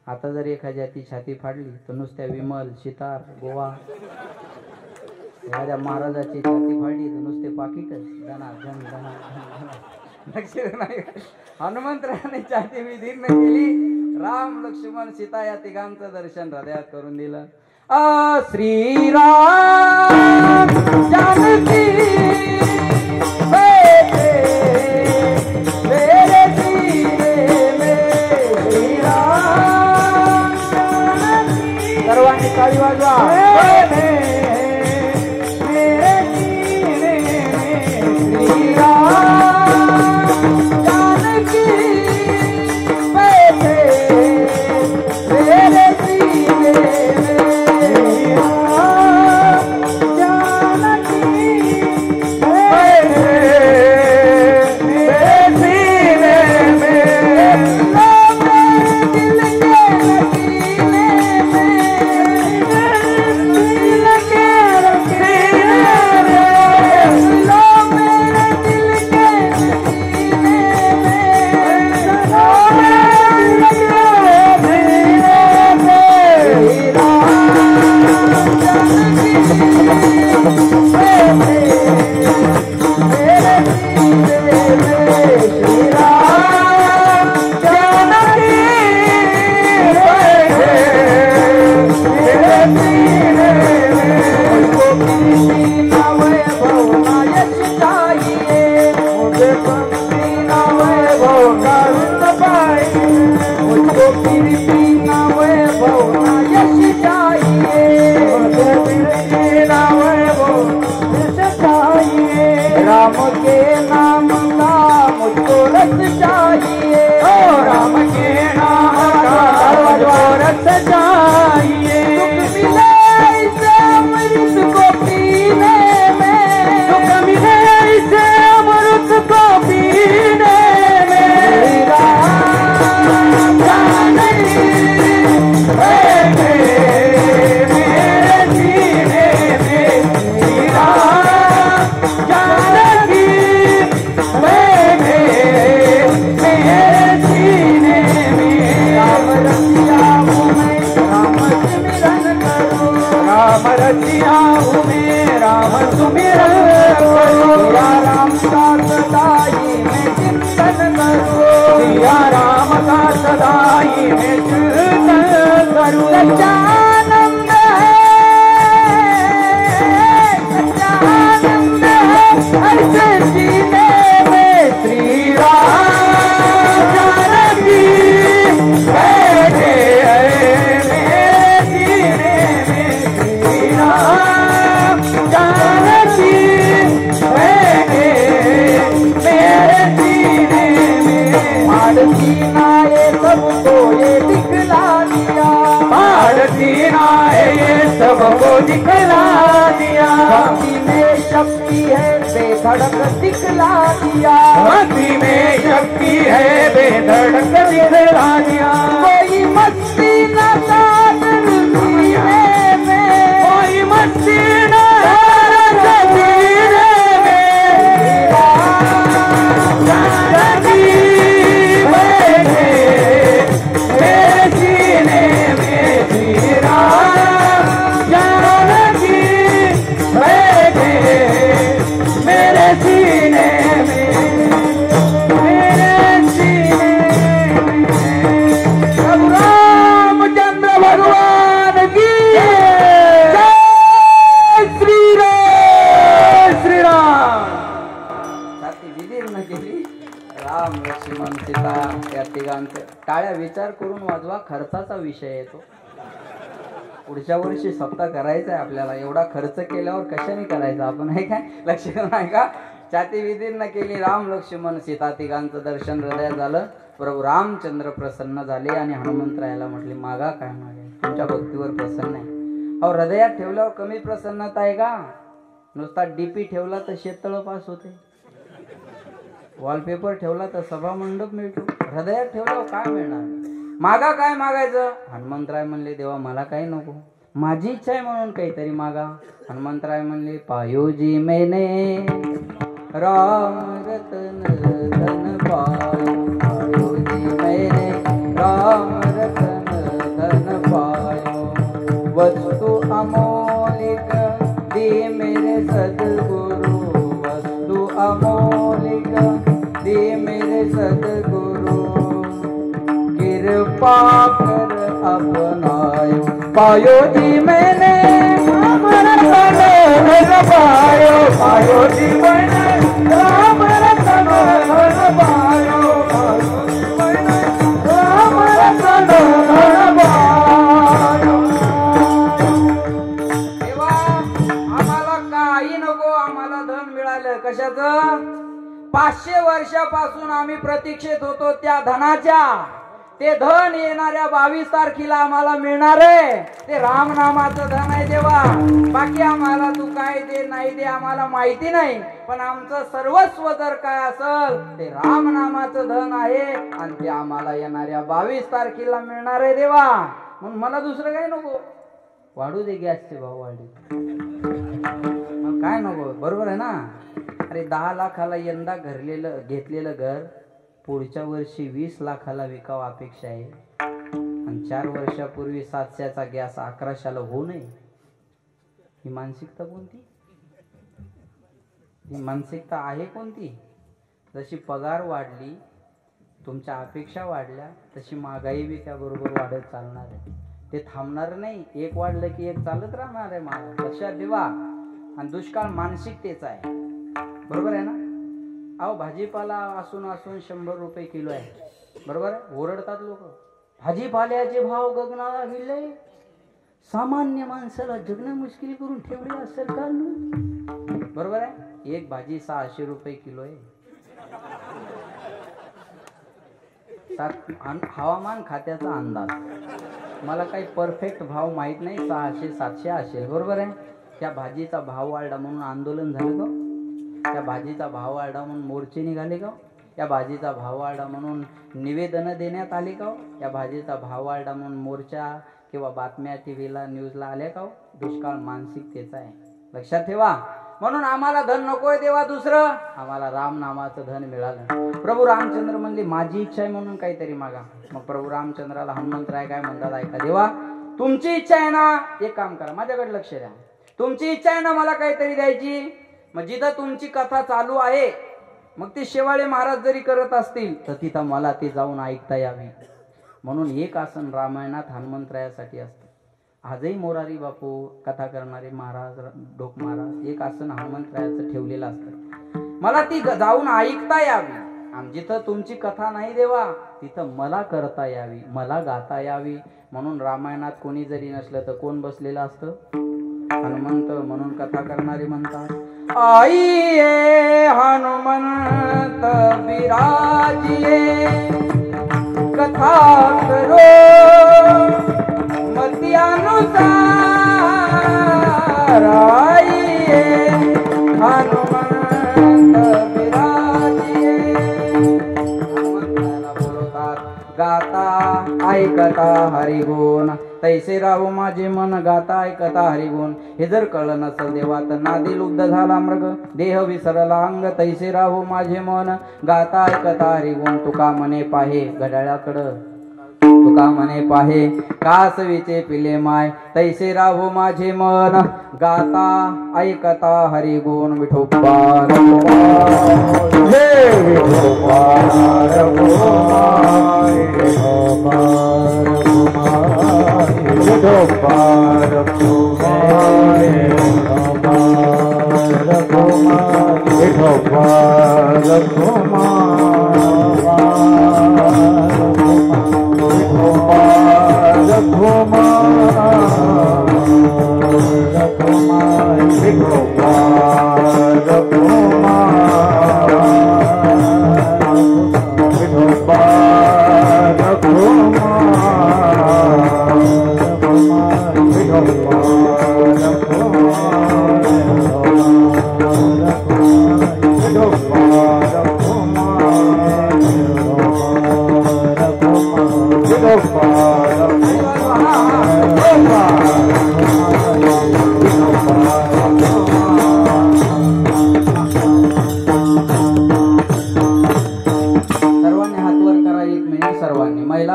आता जर एखाद्याची छाती फाडली तर नुसत्या विमल, सितार, गोवा, एखाद्या महाराजाची छाती फाडली तर नुसते पाकिटच धनाधन धनाधन. लक्ष नाही. हनुमंतरायाने छाती विदीर्ण केली, राम लक्ष्मण सीता या तिघांचं दर्शन हृदयात करून दिलं. श्रीराम जानकी सर्वांनी टाळी वाजवा. सबको दिखला दिया, भक्ति में शक्ति है बेधड़क दिखला दिया, भक्ति में शक्ति है बेधड़क दिखला दिया। कोई मस्ती न साथ सीने में, कोई मस्ती न साथ सीने में, जानकी बैठे मेरे सीने में, श्री राम जानकी बैठे मेरे सीने में, मेरे सीने में। प्रभु रामचंद्र भगवान की जय। श्री राम, श्री राम। छाती विदीर्ण केली, राम लक्ष्मण सीता या तिघांचे. टाळ्या विचार करून वाजवा, खर्चाचा विषय येतो. पुढच्या वर्षी सप्ताह करायचा आहे आपल्याला. एवढा खर्च केल्यावर कशाने करायचा आपण, आहे काय? लक्ष नाही का? छाती विदीर्ण केली, राम लक्ष्मण सीता तिघांचं दर्शन हृदयात झालं. प्रभू रामचंद्र प्रसन्न झाले आणि हनुमंतरायाला म्हटले, मागा काय मागे, तुमच्या भक्तीवर प्रसन्न आहे. अहो, हृदयात ठेवल्यावर कमी प्रसन्नता आहे का? नुसता डीपी ठेवला तर शेततळ पास होते, वॉलपेपर ठेवला तर सभा मंडप मिळतो. हृदयात ठेवल्यावर काय मिळणार? मागा काय मागायचं? हनुमंतराय म्हणले, देवा मला काही नको, माझी इच्छा आहे म्हणून काहीतरी मागा. हनुमंतराय म्हणले पायोजी मैने राम रतन धन पायो, पायोजी मैने राम रतन धन पायो. वस्तु अमोलिक दे मेरे सद्गुरु, वस्तु अमोलिक दे मेरे सद्गुरु. कृपा कर अपनायो, पायो जी मैंने राम रतन धन पायो, पायो जी मैंने राम रतन धन पायो, पायो जी मैंने राम रतन धन पायो. तेव्हा आम्हाला काही नको, आम्हाला धन मिळालं. कशाचं? 500 वर्षापासून आम्ही प्रतीक्षेत होतो त्या धनाच्या. ते धन येणाऱ्या 22 तारखेला आम्हाला मिळणार आहे. ते राम नामाचं धन आहे देवा. बाकी आम्हाला तू काय दे नाही दे आम्हाला माहिती नाही, पण आमचं सर्वस्व जर काय असेल ते राम नामाचं धन आहे आणि ते आम्हाला येणाऱ्या 22 तारखेला मिळणार आहे देवा. म्हणून मला दुसरं काही नको. वाढू दे गॅसचे भाव, वाढू मग काय नको. बरोबर आहे ना? अरे 10 लाखाला यंदा घेतलेलं घर पुढच्या वर्षी 20 लाखाला विकावं अपेक्षा आहे. आणि 4 वर्षापूर्वी 700चा गॅस 1100ला होऊ नये. ही मानसिकता कोणती? ही मानसिकता आहे कोणती? जशी पगार वाढली, तुमच्या अपेक्षा वाढल्या, तशी महागाई बी त्याबरोबर वाढत चालणार आहे. ते थांबणार नाही. एक वाढलं की एक चालत राहणार आहे. मला लक्षात ठेवा. आणि दुष्काळ मानसिकतेचा आहे. बरोबर आहे ना? अहो भाजीपाला असून 100 रुपये किलो आहे. बरोबर आहे? ओरडतात लोक. भाजीपाल्याचे भाव गगनाला भिडले. सामान्य माणसाला जगणं मुश्किल करून ठेवले या सरकारनं. बरोबर आहे? एक भाजी 600 रुपये किलो आहे. हवामान खात्याचा अंदाज. मला काही परफेक्ट भाव माहित नाही. 600-700 असेल. बरोबर आहे? त्या भाजीचा भाव वाढला म्हणून आंदोलन झालं का? त्या भाजीचा भाव वाढला म्हणून मोर्चे निघाले का? या भाजीचा भाव वाढला म्हणून निवेदन देण्यात आले का? या भाजीचा भाव वाढला म्हणून मोर्चा किंवा बातम्या टीव्हीला न्यूजला आल्या का? दुष्काळ मानसिकतेचा आहे. लक्षात ठेवा. म्हणून आम्हाला धन नकोय देवा दुसरं, आम्हाला राम नामाचं धन मिळालं. प्रभू रामचंद्र म्हणले माझी इच्छा आहे म्हणून काहीतरी मागा. मग प्रभू रामचंद्राला हनुमंतराय काय म्हणतात ऐका. देवा तुमची इच्छा आहे ना, एक काम करा, माझ्याकडे लक्ष द्या. तुमची इच्छा आहे ना मला काहीतरी द्यायची. मग जिथं तुमची कथा चालू आहे, मग ते शेवाळे महाराज जरी करत असतील तर तिथं मला ते जाऊन ऐकता यावी. म्हणून एक आसन रामायणात हनुमंतरायासाठी असतं. आजही मोरारी बापू कथा करणारे महाराज, डोक महाराज, एक आसन हनुमंतरायाचं ठेवलेलं असतं. मला ती जाऊन ऐकता यावी. आणि जिथं तुमची कथा नाही देवा तिथं मला करता यावी, मला गाता यावी. म्हणून रामायणात कोणी जरी नसलं तर कोण बसलेलं असतं? हनुमंत. म्हणून कथा करणारे म्हणतात आइए हनुमंत विराजिए, कथा करो मति अनुसार. आइए हनुमंत विराजिए. हनुमंताला बोलवतात गाता ऐकता हरिगुण, तैसे राहो माझे मन गाता ऐकता हरिगुण. हे जर कळलं नसल देवा तर नादी लुब्ध झाला मृग, देह विसरला अंग. तैसे राहो माझे मन गाता ऐकता हरिगुण. तुका मने पाहे घड्याळाकडं, तुका मने पाहे कासवीचे पिले माय. तैसे राहो माझे मन गाता ऐकता हरिगुण. विठोबा हे विठोबा रघुमाई, विठोबा रघुमाई, विठोबा रघुमाई, विठोबा रघुमाई,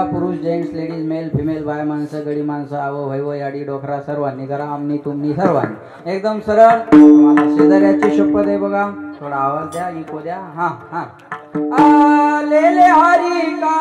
पुरुष जेंट्स लेडीज मेल फिमेल बाय माणसं गडी माणसं आवं भैव याडी डोकरा सर्वांनी करा आमनी तुमनी सर्वांनी एकदम सरळ तुम्हाला शेजाऱ्याची शपथ आहे बघा थोडा आवाज द्या इको द्या हा हा आलेले हरी का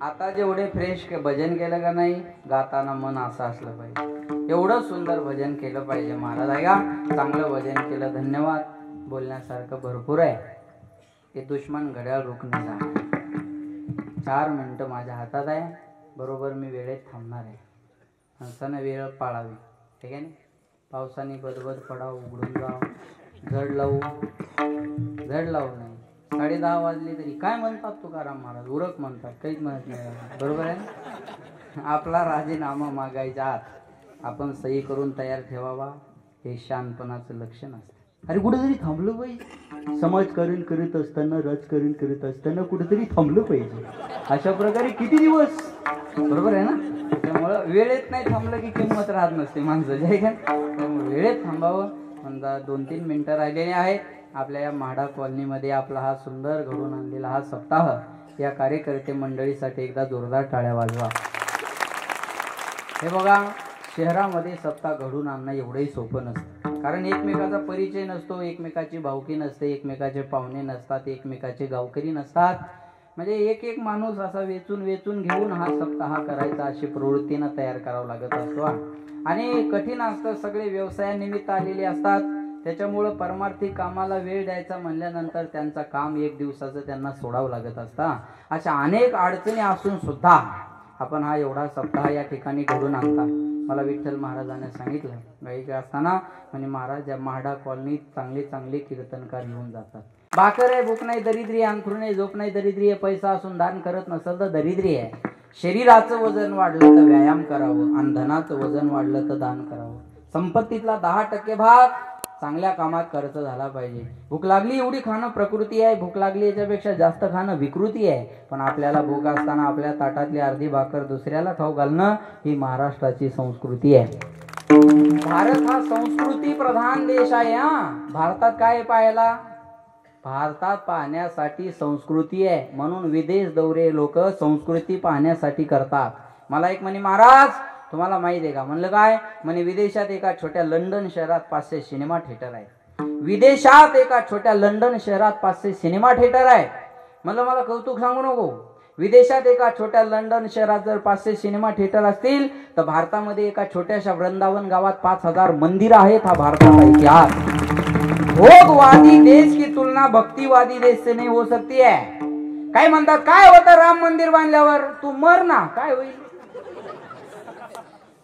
आता जेवढे फ्रेश भजन केलं का नाही गाताना मन असं असलं पाहिजे एवढं सुंदर भजन केलं पाहिजे महाराज आहे का चांगलं भजन केलं धन्यवाद बोलण्यासारखं भरपूर आहे हे दुश्मन घड्याळ रोखण्याचा 4 मिनिटं माझ्या हातात आहे बरोबर मी वेळेत थांबणार आहे माणसानं वेळ पाळावी ठीक आहे ना पावसाने बदबद पडाव उघडून जाव झड लावू नाही 10:30 वाजले तरी काय म्हणतात तुकाराम महाराज उरक म्हणतात काहीच म्हणत नाही बरोबर आहे आपला राजीनामा मागायच्या आत आपण सही करून तयार ठेवावा हे शहाणपणाचं लक्षण असतं अरे कुठेतरी थांबलं पाहिजे समाजकारण करत असताना राजकारण करत असताना कुठेतरी थांबलं पाहिजे अशा प्रकारे किती दिवस बरोबर आहे ना त्यामुळं वेळेत नाही थांबलं की किंमत राहत नसते माणसाची आहे का त्यामुळे वेळेत थांबावं समजा 2-3 मिनिटं राहिलेली आहेत आपल्या या म्हाडा कॉलनीमध्ये आपला हा सुंदर घडून आणलेला हा सप्ताह या कार्यकर्ते मंडळीसाठी एकदा जोरदार टाळ्या वाजवा हे बघा शहरामध्ये सप्ताह घडून आणणं एवढंही सोपं नसतं कारण एकमेकाचा परिचय नसतो एकमेकाची भावकी नसते एकमेकाचे पाहुणे नसतात एकमेकाचे गावकरी नसतात म्हणजे एक माणूस असा वेचून घेऊन हा सप्ताह करायचा अशी प्रवृत्तीनं तयार करावं लागत असतो आणि कठीण असतं सगळे व्यवसायानिमित्त आलेले असतात त्याच्यामुळं परमार्थिक कामाला वेळ द्यायचा म्हणल्यानंतर त्यांचं काम 1 दिवसाचं त्यांना सोडावं लागत असतं अशा अनेक अडचणी असून सुद्धा आपण हा एवढा सप्ताह या ठिकाणी घडून आणता मला विठ्ठल महाराजांनी सांगितलं गायिका असताना म्हणजे महाराज या म्हाडा कॉलनीत चांगले कीर्तनकार येऊन जातात भाकर आहे भूक नाही दरिद्री अंथरूण आहे झोप नाही दरिद्री आहे पैसा असून दान करत नसेल तर दरिद्री आहे शरीराचं वजन वाढलं तर व्यायाम करावं आणि धनाचं वजन वाढलं तर दान करावं संपत्तीतला 10% भाग चांगल्या कामात खर्च झाला पाहिजे भूक लागली एवढी खाणं प्रकृती आहे भूक लागली याच्यापेक्षा जास्त खाणं विकृती आहे पण आपल्याला भूक असताना आपल्या ताटातली अर्धी भाकर दुसऱ्याला खाऊ घालणं ही महाराष्ट्राची संस्कृती आहे भारत हा संस्कृती प्रधान देश आहे. भारतात काय पाहायला? भारतात पाहण्यासाठी संस्कृती आहे. म्हणून विदेश दौरे लोक संस्कृती पाहण्यासाठी करतात. मला एक म्हणे, महाराज तुम्हाला माहिती आहे का? म्हणलं काय? म्हणे विदेशात एका छोट्या लंडन शहरात 500 सिनेमा थिएटर आहे. विदेशात एका छोट्या लंडन शहरात 500 सिनेमा थिएटर आहे. म्हणलं मला कौतुक सांगू नको. विदेशात एका छोट्या लंडन शहरात जर 500 सिनेमा थिएटर असतील तर भारतामध्ये एका छोट्याशा वृंदावन गावात 5000 मंदिर आहेत. हा भारताचा इतिहास. भोगवादी देश की तुलना भक्तिवादी देश से नहीं हो सकती है. काय म्हणतात? काय होतं राम मंदिर बांधल्यावर? तू मर ना, काय होईल?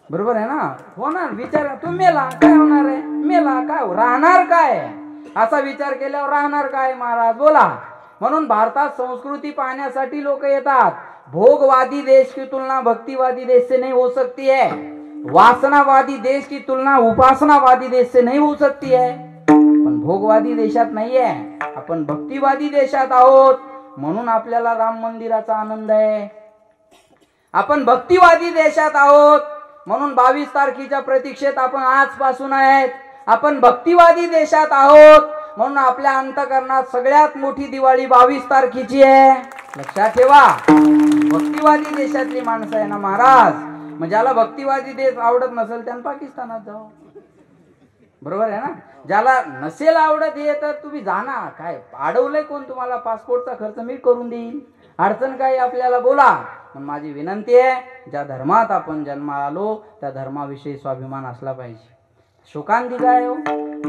बरोबर आहे ना? होणार. विचार, तू मेला काय होणार आहे? मेला काय राहणार काय? असा विचार केल्यावर राहणार काय? महाराज बोला. म्हणून भारतात संस्कृती पाहण्यासाठी लोक येतात. भोगवादी देश की तुलना भक्तिवादी देश से नहीं हो सकती है. वासनावादी देश की तुलना उपासनावादी देश से नहीं हो सकती है. पण भोगवादी देशात नाहीये, आपण भक्तिवादी देशात आहोत. म्हणून आपल्याला राम मंदिराचा आनंद आहे. आपण भक्तिवादी देशात आहोत म्हणून 22 तारखेच्या प्रतीक्षेत आपण आजपासून आहेत. आपण भक्तिवादी देशात आहोत म्हणून आपल्या अंतःकरणात सगळ्यात मोठी दिवाळी 22 तारखेची आहे. लक्षात ठेवा. भक्तिवादी देशातली माणसं आहे ना महाराज. मग ज्याला भक्तिवादी देश आवडत नसेल त्यानं पाकिस्तानात जाऊ. बरोबर आहे ना? ज्याला नसेल आवडत हे तर तुम्ही जाना. काय अडवलंय कोण तुम्हाला? पासपोर्टचा खर्च मी करून देईन. अडचण काय आपल्याला बोला. पण माझी विनंती आहे, ज्या धर्मात आपण जन्माला आलो त्या धर्माविषयी स्वाभिमान असला पाहिजे. शोकांतिका आहे हो.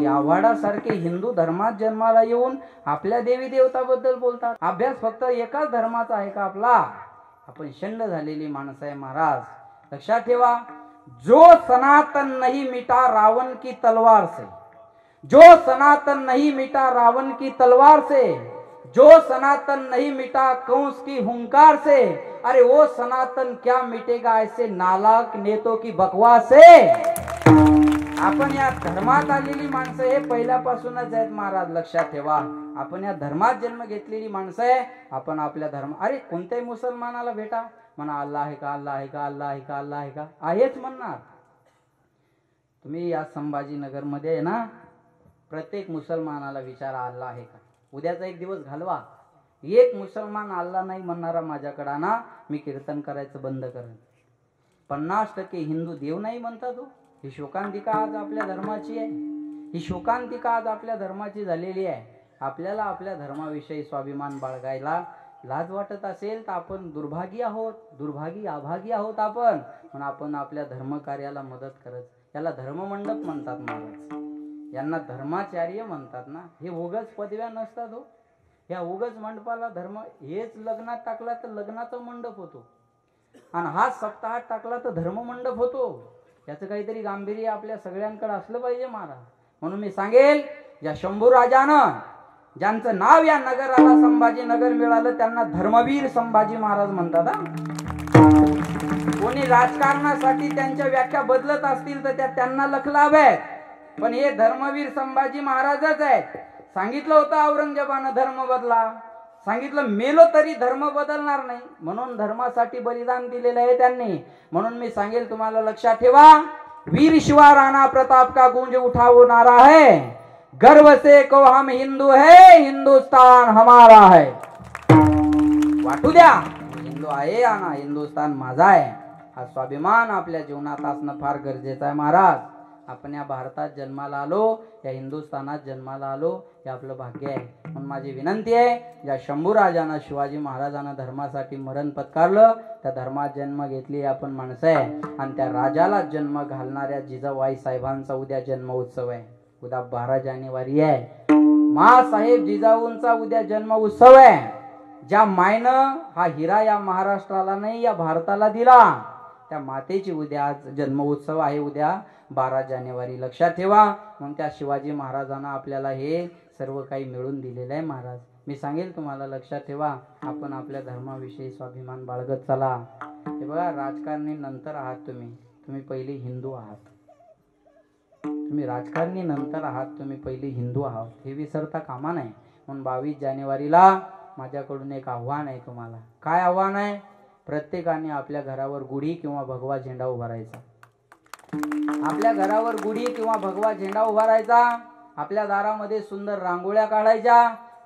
आव्हाडासारखे हिंदू धर्मात जन्माला येऊन आपल्या देवी देवताबद्दल बोलतात. अभ्यास फक्त एकाच धर्माचा आहे का आपला? आपण शंड झालेली माणसं आहे महाराज. लक्षात ठेवा. जो सनातन नहीं मिटा रावण की तलवार से, जो सनातन नहीं मिटा रावण की तलवार से, जो सनातन नहीं मिटा कंस की हुंकार से, अरे वो सनातन क्या मिटेगा ऐसे नालायक नेतों की बकवास से. आपण या धर्मात आलेली माणसं हे पहिल्यापासूनच आहेत महाराज. लक्षात ठेवा. आपण या धर्मात जन्म घेतलेली माणसं आहे. आपण आपल्या धर्म, अरे कोणत्याही मुसलमानाला भेटा, म्हणा अल्लाह आहे का, अल्लाह आहे का, अल्लाह आहे का, अल्लाह आहे का, आहेच म्हणणार. तुम्ही या संभाजीनगर मध्ये आहे ना, प्रत्येक मुसलमानाला विचारा अल्लाह आहे का. उद्याचा एक दिवस घालवा. एक मुसलमान अल्लाह नाही म्हणणारा माझ्याकडे ना, मी कीर्तन करायचं बंद करेन. 50% हिंदू देव नाही म्हणतात. ही शोकांतिका आज आपल्या धर्माची आहे. ही शोकांतिका आज आपल्या धर्माची झालेली आहे. आपल्याला आपल्या धर्माविषयी स्वाभिमान बाळगायला लाज वाटत असेल तर आपण दुर्भागी आहोत, दुर्भागी अभागी आहोत आपण. पण आपण आपल्या धर्म कार्याला मदत करत. याला धर्ममंडप म्हणतात महाराज. यांना धर्माचार्य म्हणतात ना. हे उगाच पदव्या नसतात हो. ह्या उगाच मंडपाला धर्म, हेच लग्नात टाकला तर लग्नाचा मंडप होतो आणि हा सप्ताहात टाकला तर धर्म मंडप होतो. याचं काहीतरी गांभीर्य आपल्या सगळ्यांकडे असलं पाहिजे महाराज. म्हणून मी सांगेल, या शंभू राजानं ज्यांचं नाव या नगराला संभाजीनगर मिळालं त्यांना धर्मवीर संभाजी महाराज म्हणतात. कोणी राजकारणासाठी त्यांच्या व्याख्या बदलत असतील तर त्या त्यांना लखलाभ आहेत. पण हे धर्मवीर संभाजी महाराजच आहेत. सांगितलं होतं औरंगजेबानं धर्म बदला. सांगितलं मेलो तरी धर्म बदलणार नाही. म्हणून धर्मासाठी बलिदान दिलेलं आहे त्यांनी. म्हणून मी सांगेल तुम्हाला, लक्षात ठेवा. वीर शिवा राणा प्रताप का गूंज उठा वो नारा है, गर्व से को हम हिंदू है, हिंदुस्तान हमारा है. वाटू द्या, हिंदू आहे आणि हिंदुस्तान माझा आहे. हा स्वाभिमान आपल्या जीवनात असणं फार गरजेचं आहे महाराज. आपण या भारतात जन्माला आलो, या हिंदुस्थानात जन्माला आलो, हे आपलं भाग्य आहे. म्हणून माझी विनंती आहे, ज्या शंभूराजानं शिवाजी महाराजांना धर्मासाठी मरण पत्कारलं, त्या धर्मात जन्म घेतली आपण माणसं आहे. आणि त्या राजाला जन्म घालणाऱ्या जिजाबाई साहेबांचा उद्या जन्म उत्सव आहे. उद्या 12 जानेवारी आहे. माँसाहेब जिजाऊंचा उद्या जन्म उत्सव आहे. ज्या मायनं हा हिरा या महाराष्ट्राला नाही या भारताला दिला, त्या मातेची उद्या जन्म उत्सव आहे. उद्या 12 जानेवारी. लक्षात ठेवा. मग त्या शिवाजी महाराजांना आपल्याला हे सर्व काही मिळून दिलेलं आहे महाराज. मी सांगेल तुम्हाला, लक्षात ठेवा. आपण आपल्या धर्माविषयी स्वाभिमान बाळगत चला. हे बघा, राजकारणी नंतर आहात तुम्ही. तुम्ही पहिले हिंदू आहात. तुम्ही राजकारणी नंतर आहात. तुम्ही पहिले हिंदू आहात. हे विसरता कामा नये. म्हणून 22 जानेवारीला माझ्याकडून एक आव्हान आहे तुम्हाला. काय आव्हान आहे? प्रत्येकाने आपल्या घरावर गुढी किंवा भगवा झेंडा उभारायचा. आपल्या घरावर गुढी किंवा भगवा झेंडा उभारायचा, आपल्या दारामध्ये सुंदर रांगोळ्या काढायच्या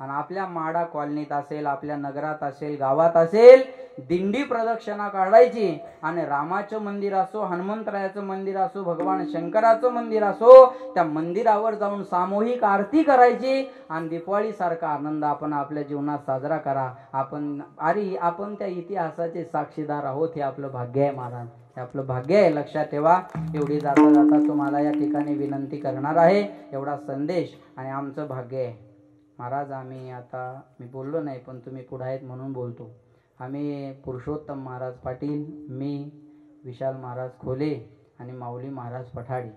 आणि आपल्या माडा कॉलनीत असेल, आपल्या नगरात असेल, गावात असेल, दिंडी प्रदक्षिणा काढायची आणि रामाचं मंदिर असो, हनुमंतरायाचं मंदिर असो, भगवान शंकराचं मंदिर असो, त्या मंदिरावर जाऊन सामूहिक आरती करायची आणि दिवाळी सारखा आनंद आपण आपल्या जीवनात साजरा करा. आपण त्या इतिहासाचे साक्षीदार आहोत. हे आपलं भाग्य आहे महाराज, हे आपलं भाग्य आहे. लक्षात ठेवा. एवढी जाता जाता तुम्हाला या ठिकाणी विनंती करणार आहे, एवढा संदेश आणि आमचं भाग्य आहे महाराज. मी बोललो नाही पण तुम्ही पुढे आहेत म्हणून बोलतो. आम्ही पुरुषोत्तम महाराज पाटील, मी विशाल महाराज खोले आणि माऊली महाराज पठाडे,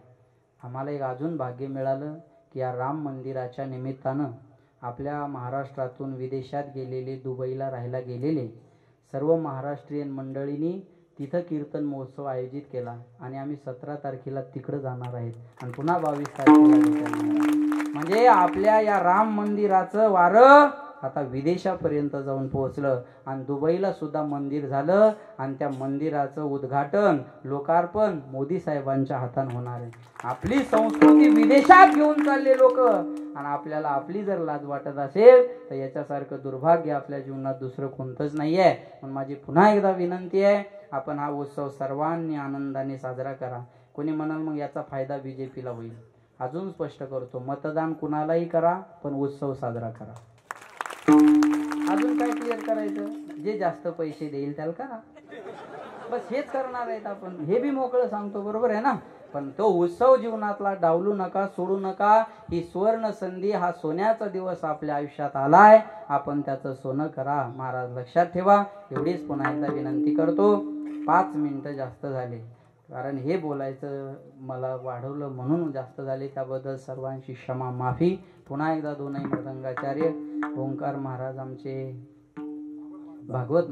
आम्हाला एक अजून भाग्य मिळालं की या राम मंदिराच्या निमित्तानं आपल्या महाराष्ट्रातून विदेशात गेलेले, दुबईला राहायला गेलेले सर्व महाराष्ट्रीयन मंडळींनी तिथं कीर्तन महोत्सव आयोजित केला आणि आम्ही 17 तारखेला तिकडं जाणार आहेत आणि पुन्हा 22 तारखेला. म्हणजे आपल्या या राम मंदिराचं वारं आता विदेशापर्यंत जाऊन पोहोचलं आणि दुबईला सुद्धा मंदिर झालं आणि त्या मंदिराचं उद्घाटन, लोकार्पण मोदी साहेबांच्या हाताने होणार आहे. आपली संस्कृती विदेशात घेऊन चालले लोक आणि आपल्याला आपली जर लाज वाटत असेल तर याच्यासारखं दुर्भाग्य आपल्या जीवनात दुसरं कोणतंच नाही आहे. म्हणून माझी पुन्हा एकदा विनंती आहे, आपण हा उत्सव सर्वांनी आनंदाने साजरा करा. कोणी म्हणाल मग याचा फायदा बीजेपीला होईल. अजून स्पष्ट करतो, मतदान कुणालाही करा पण उत्सव साजरा करा. अजून काय क्लिअर करायचं, जे जास्त पैसे देईल त्याला करा, बस हेच करणार आहेत आपण. हे बी मोकळं सांगतो, बरोबर आहे ना. पण तो उत्सव जीवनातला डावलू नका, सोडू नका. ही सुवर्ण संधी, हा सोन्याचा दिवस आपल्या आयुष्यात आलाय, आपण त्याचं सोनं करा महाराज. लक्षात ठेवा. एवढीच पुन्हा एकदा विनंती करतो. 5 मिनिटं जास्त झाले, कारण हे बोलायचं मला वाढवलं म्हणून जास्त झाले, त्याबद्दल सर्वांची क्षमा माफी. पुन्हा एकदा दोनही मृदंगाचार्य ओंकार महाराज, आमचे भागवत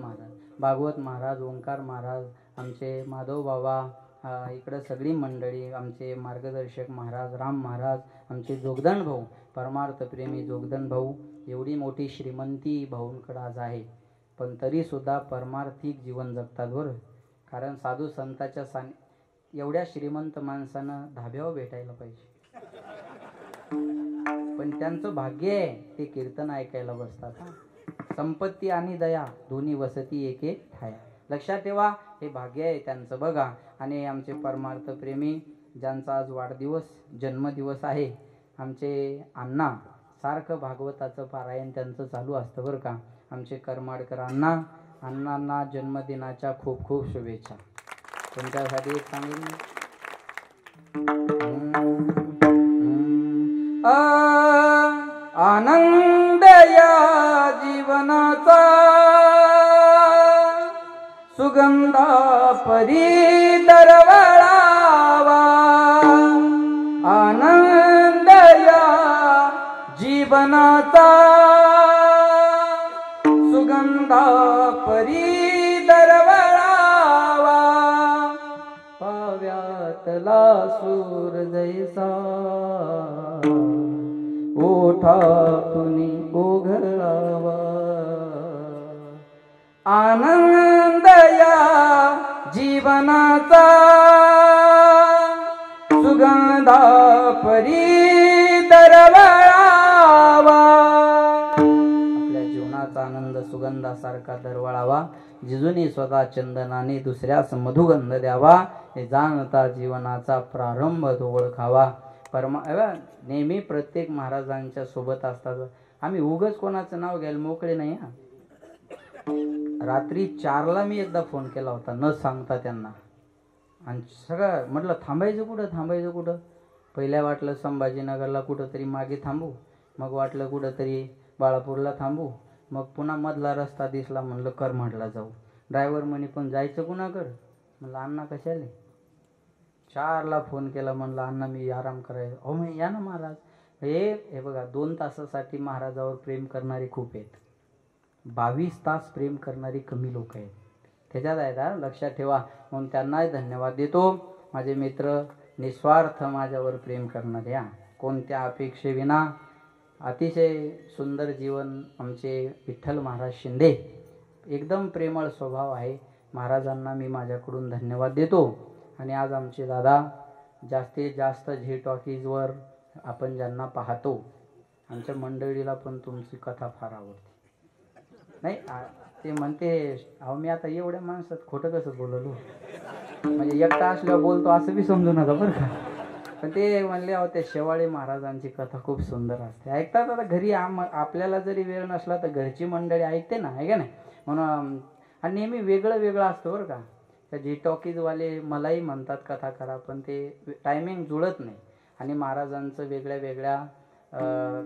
महाराज, ओंकार महाराज, आमचे माधव बाबा, इकडं सगळी मंडळी, आमचे मार्गदर्शक महाराज राम महाराज, आमचे जोगदंड भाऊ, परमार्थप्रेमी जोगदंड भाऊ. एवढी मोठी श्रीमंती भाऊंकडे आज आहे पण तरी सुद्धा परमार्थिक जीवन जगतात बरं. कारण साधू संताच्या एवढ्या श्रीमंत माणसानं धाब्यावर भेटायला पाहिजे, पण त्यांचं भाग्य आहे ते कीर्तन ऐकायला बसतात. संपत्ती आणि दया दोन्ही वसती एके ठाया. लक्षात ठेवा, हे भाग्य आहे त्यांचं बघा. आणि आमचे परमार्थ प्रेमी ज्यांचा आज वाढदिवस, जन्मदिवस आहे, आमचे अण्णा, सारखं भागवताचं पारायण त्यांचं चालू असतं बरं का. आमचे करमाडकर अण्णांना जन्मदिनाच्या खूप खूप शुभेच्छा. तुमच्यासाठी एक सांगेन, आनंद या जीवनाचा सुगंधा परी दरवळावा. आनंद या जीवनाचा सुगंधा परी दरवळावा. पाव्यातला सूर जैसा ओठातून ओघळावा. आनंद या जीवनाचा सुगंधा परी दरवळावा. आपल्या जीवनाचा आनंद सुगंधासारखा दरवळावा. जिजुनी स्वतः चंदनाने दुसऱ्यास मधुगंध द्यावा. हे जाणता जीवनाचा प्रारंभ तो ओळखावा. नेहमी प्रत्येक महाराजांच्या सोबत असतात. आम्ही उगच कोणाचं नाव घ्यायला मोकळे नाही. रात्री 4ला मी एकदा फोन केला होता न सांगता त्यांना, आणि सगळं म्हटलं थांबायचं कुठं. पहिल्या वाटलं संभाजीनगरला कुठंतरी मागे थांबू, मग वाटलं कुठंतरी बाळापूरला थांबू, मग पुन्हा मधला रस्ता दिसला, म्हणलं करमाडला जाऊ. ड्रायव्हर म्हणे पण जायचं कुणाकडं. म्हणलं अण्णा कशाले. 4ला फोन केला, म्हणलं अण्णा मी आराम करायला. हो मी या ना महाराज. हे बघा 2 तासासाठी महाराजावर प्रेम करणारे खूप आहेत, 22 तास प्रेम करणारी कमी लोक आहेत. त्याच्यात आहे, लक्षात ठेवा. म्हणून त्यांनाही धन्यवाद देतो. माझे मित्र निस्वार्थ माझ्यावर प्रेम करणारे, कोणत्या अपेक्षेविना. अतिशय सुंदर जीवन आमचे विठ्ठल महाराज शिंदे, एकदम प्रेमळ स्वभाव आहे. महाराजांना मी माझ्याकडून धन्यवाद देतो. आणि आज आमचे दादा जास्तीत जास्त झी टॉकीजवर आपण ज्यांना पाहतो, आमच्या मंडळीला पण तुमची कथा फार आवडते. नाही ते म्हणते, अहो मी आता एवढ्या माणसात खोटं कसं बोललो, म्हणजे एकटा असल्यावर बोलतो असं बी समजू नका बरं का. पण ते म्हणले, अहो त्या शेवाळे महाराजांची कथा खूप सुंदर असते. ऐकतात आता घरी, आपल्याला जरी वेळ नसला तर घरची मंडळी ऐकते ना, आहे का नाही. म्हणून आणि नेहमी वेगळं वेगळं असतं बरं का. त्या झी टॉकीजवाले मलाही म्हणतात कथा करा, पण ते टायमिंग जुळत नाही. आणि महाराजांचं वेगळ्या वेगळ्या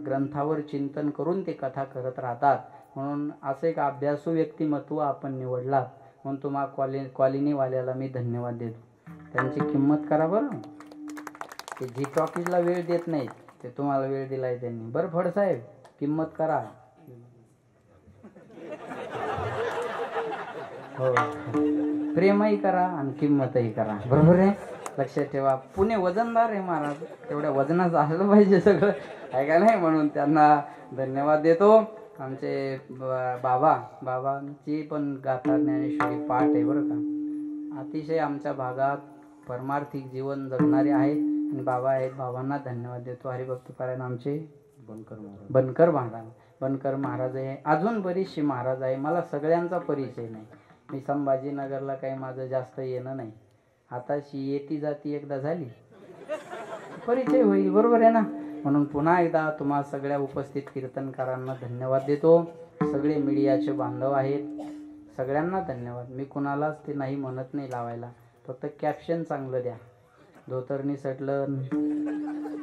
ग्रंथावर चिंतन करून ते कथा करत राहतात. म्हणून असं एक अभ्यासू व्यक्तिमत्व आपण निवडलात, म्हणून तुम्हाला कॉलनीवाल्याला मी धन्यवाद देतो. त्यांची किंमत करा बरं. ते झी टॉकीजला वेळ देत नाहीत, ते तुम्हाला वेळ दिलाय त्यांनी. बरं फडसाहेब, किंमत करा. हो, प्रेमही करा आणि किंमतही करा, बरोबर आहे. लक्षात ठेवा, पुणे वजनदार आहे महाराज, तेवढ्या वजनाचं असलं पाहिजे सगळं, आहे का नाही. म्हणून त्यांना धन्यवाद देतो. आमचे बाबांची पण गाथा ज्ञानेश्वरी पाठ आहे बरं का. अतिशय आमच्या भागात परमार्थिक जीवन जगणारे आहेत आणि बाबा आहेत. बाबांना धन्यवाद देतो. हरिभक्त पारायण आमचे बनकर महाराज आहे. अजून बरीचशी महाराज आहे, मला सगळ्यांचा परिचय नाही. मी संभाजीनगरला काही माझं जास्त येणं नाही. आताशी येती जाती एकदा झाली परिचय होईल, बरोबर आहे ना. म्हणून पुन्हा एकदा तुम्हा सगळ्या उपस्थित कीर्तनकारांना धन्यवाद देतो. सगळे मीडियाचे बांधव आहेत, सगळ्यांना धन्यवाद. मी कुणालाच ते नाही म्हणत नाही लावायला, फक्त कॅप्शन चांगलं द्या. धोतरणी सटलं,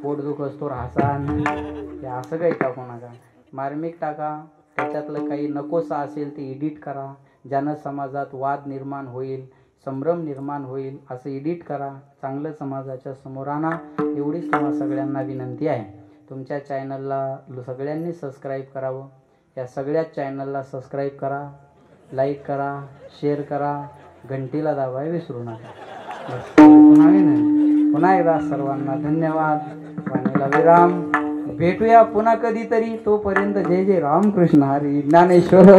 पोटदुख असतो राहसान, हे असं काही टाकू नका. मार्मिक टाका, त्याच्यातलं काही नकोसा असेल ते एडिट करा. ज्यानं समाजात वाद निर्माण होईल, संभ्रम निर्माण होईल असं एडिट करा. चांगलं समाजाच्या समोर आणा, एवढीच तुम्हाला सगळ्यांना विनंती आहे. तुमच्या चॅनलला सगळ्यांनी सबस्क्राईब करावं. या सगळ्याच चॅनलला सबस्क्राईब करा, लाईक करा, शेअर करा, घंटीला दाबाय विसरू नका. पुन्हा एकदा सर्वांना धन्यवाद. वाणीला विराम. भेटूया पुन्हा कधीतरी. तोपर्यंत जय जय रामकृष्ण हरी ज्ञानेश्वर.